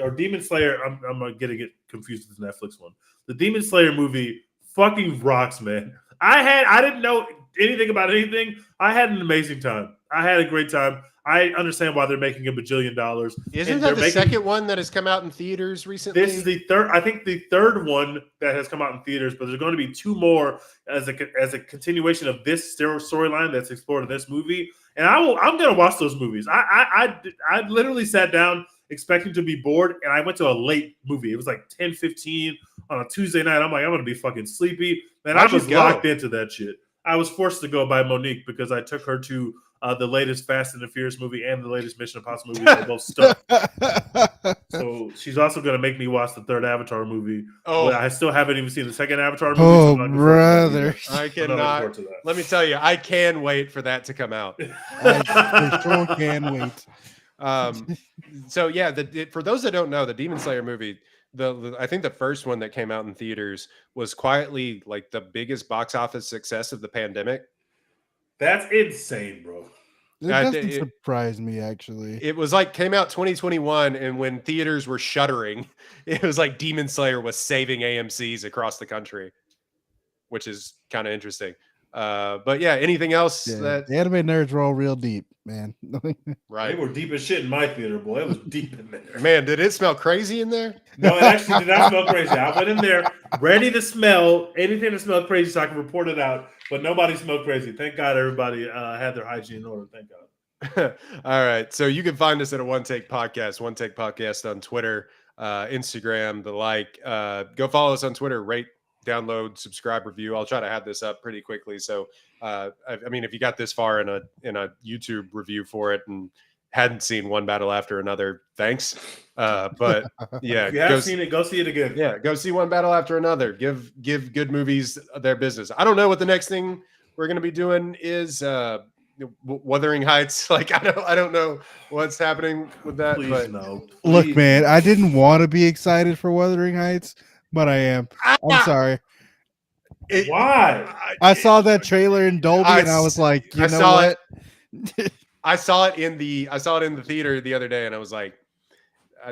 or Demon Slayer, I'm going to get confused with the Netflix one. The Demon Slayer movie fucking rocks, man. I didn't know anything about anything. I had an amazing time. I had a great time. I understand why they're making $1 bajillion. Isn't that the second one that has come out in theaters recently? This is the third. I think the third one that has come out in theaters, but there's going to be 2 more as a continuation of this storyline that's explored in this movie. And I'm going to watch those movies. I literally sat down expecting to be bored, and I went to a late movie. It was like 10:15 on a Tuesday night. I'm like, I'm going to be fucking sleepy. And I was locked into that shit. I was forced to go by Monique because I took her to the latest Fast and the Furious movie and the latest Mission Impossible movie. They're both stuck. So she's also going to make me watch the third Avatar movie. Oh, I still haven't even seen the second Avatar movie. Oh, so brother. I cannot. Let me tell you, I can wait for that to come out. I sure can wait. So yeah, for those that don't know, the Demon Slayer movie, I think the first one that came out in theaters was quietly like the biggest box office success of the pandemic. That's insane, bro. It doesn't surprise me, actually. It was like came out 2021, and when theaters were shuttering, it was like Demon Slayer was saving AMCs across the country, which is kind of interesting. But yeah, anything else that the anime nerds were all real deep, man. Right. They were deep as shit in my theater, boy. It was deep in there. Man, did it smell crazy in there? No, it actually did not smell crazy. I went in there ready to smell anything that smelled crazy so I could report it out, but nobody smelled crazy. Thank God everybody had their hygiene in order. Thank God. All right. So you can find us at a One Take Podcast on Twitter, Instagram, the like. Go follow us on Twitter, rate, download, subscribe, review. I'll try to have this up pretty quickly. So, I mean, if you got this far in a YouTube review for it and hadn't seen One Battle After Another, thanks. But yeah, if you haven't seen it, go see it again. Yeah, go see One Battle After Another. Give good movies their business. I don't know what the next thing we're going to be doing is. Wuthering Heights. Like I don't know what's happening with that. Please but no. Please. Look, man, I didn't want to be excited for Wuthering Heights, but I am. I'm sorry. Why? I saw that trailer in Dolby and I was like, you know what? I saw it in the theater the other day, and I was like,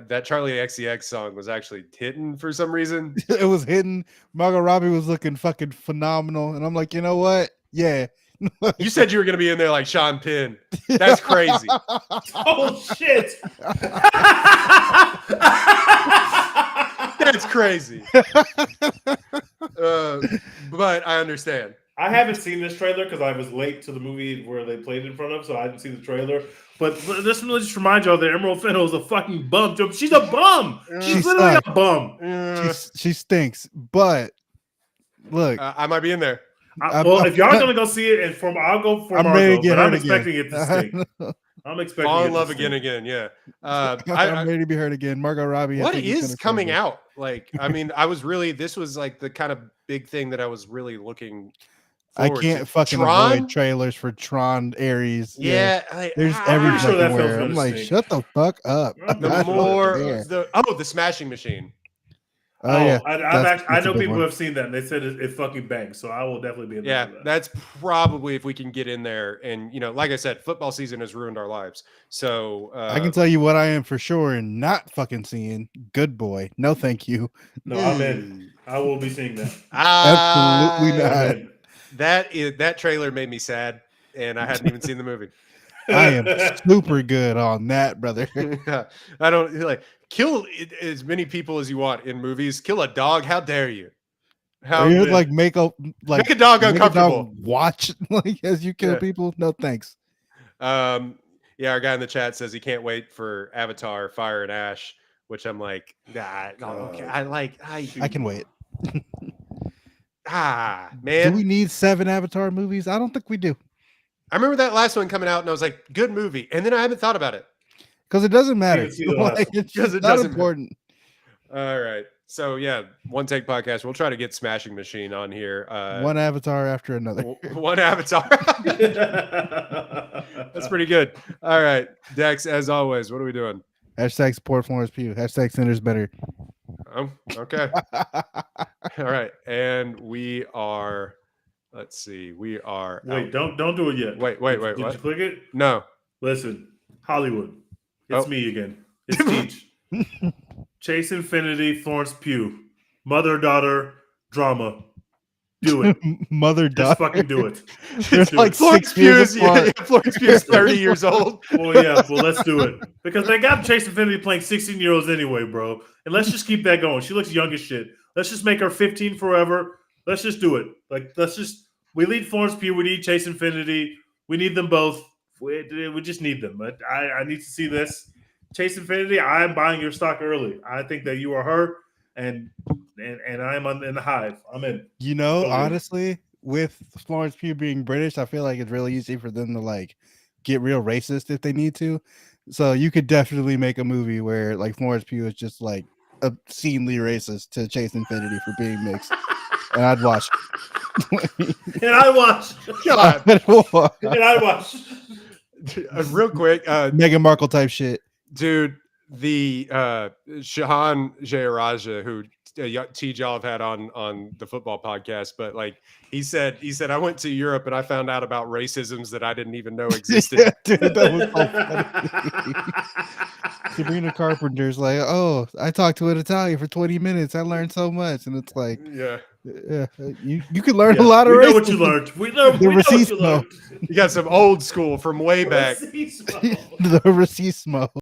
that Charlie XCX song was actually hitting for some reason. It was hidden. Margot Robbie was looking fucking phenomenal, and I'm like, you know what? Yeah. You said you were gonna be in there like Sean Penn. That's crazy. Oh shit! That's crazy. But I understand. I haven't seen this trailer because I was late to the movie where they played in front of, so I didn't see the trailer. But this really just reminds y'all that Emerald Fennell is a fucking bum. She's a bum. She's She literally sucks. a bum. She stinks. But look, I might be in there. Well, if y'all are gonna go see it, I'll go for I'm ready to Margot, get but hurt I'm again. expecting it to stink. I'm expecting Fall it in to love stink. again. Yeah. I'm ready to be hurt again. Margot Robbie. What is coming out? Like, I mean, this was like the kind of big thing that I was really looking I forward can't to. fucking Tron? avoid trailers for Tron Ares. Yeah, There's I'm every pretty sure that fucking film's where. I'm gonna like, stink. shut the fuck up. I'm the not That's more there. the Smashing Machine. Oh yeah, I that's know a big people one. have seen that and they said it fucking bangs, so I will definitely be in there Yeah, for that. that's probably if we can get in there. And like I said, football season has ruined our lives. So I can tell you what I am for sure and not fucking seeing. Good Boy. No, thank you. No, I'm in. I will be seeing that. Absolutely not. I'm in. That trailer made me sad, and I hadn't even seen the movie. I am super good on that, brother. I don't like kill as many people as you want in movies. Kill a dog. How dare you? How Or you good. like make a make a dog make uncomfortable. watch like as you kill Yeah. people. No thanks. Yeah, our guy in the chat says he can't wait for Avatar: Fire and Ash, which I'm like, nah, okay. I can wait. Man. Do we need 7 Avatar movies? I don't think we do. I remember that last one coming out, and I was like, good movie, and then I haven't thought about it. Because it doesn't matter. didn't see the last Like, one. it's 'Cause just it not doesn't matter. important. All right. So yeah, One Take Podcast. We'll try to get Smashing Machine on here. One Avatar after another. One Avatar. That's pretty good. All right, Dex. As always, what are we doing? Hashtag support Florence Pugh. Hashtag Center's better. Okay. All right, and we are. Let's see. We are. Wait, out. don't do it yet. Wait. Did What? you click it? No. Listen, Hollywood. It's Oh. me again. It's Teach. Chase Infinity, Florence Pugh. Mother-daughter drama. Do it. Mother Just daughter. fucking do it. There's do like it. Florence 6 years Pugh's, yeah, apart. Florence Pugh's 30 years old. Well, yeah, well, let's do it. Because they got Chase Infinity playing 16-year-olds anyway, bro. And let's just keep that going. She looks young as shit. Let's just make her 15 forever. Let's just do it. We need Florence Pugh. We need Chase Infinity. We need them both. We just need them. But I need to see this. Chase Infinity, I'm buying your stock early. I think that you are her, and I'm in the hive. I'm in. You know, Totally. honestly, with Florence Pugh being British, I feel like it's really easy for them to like get real racist if they need to. So you could definitely make a movie where like Florence Pugh is just like obscenely racist to Chase Infinity for being mixed, and I'd watch. And I watch. God. And I watch. Real quick, Meghan Markle type shit. dude, the Shahan Jayaraja, who T. Jolv had on the football podcast, but like he said I went to Europe and I found out about racisms that I didn't even know existed. Yeah, dude, that was so funny. Sabrina Carpenter's like, oh, I talked to an Italian for 20 minutes. I learned so much, and it's like, Yeah, you could learn a lot of We know racism. what you learned. We know what you racismo. learned. you got some old school from way back. Racismo. The racismo.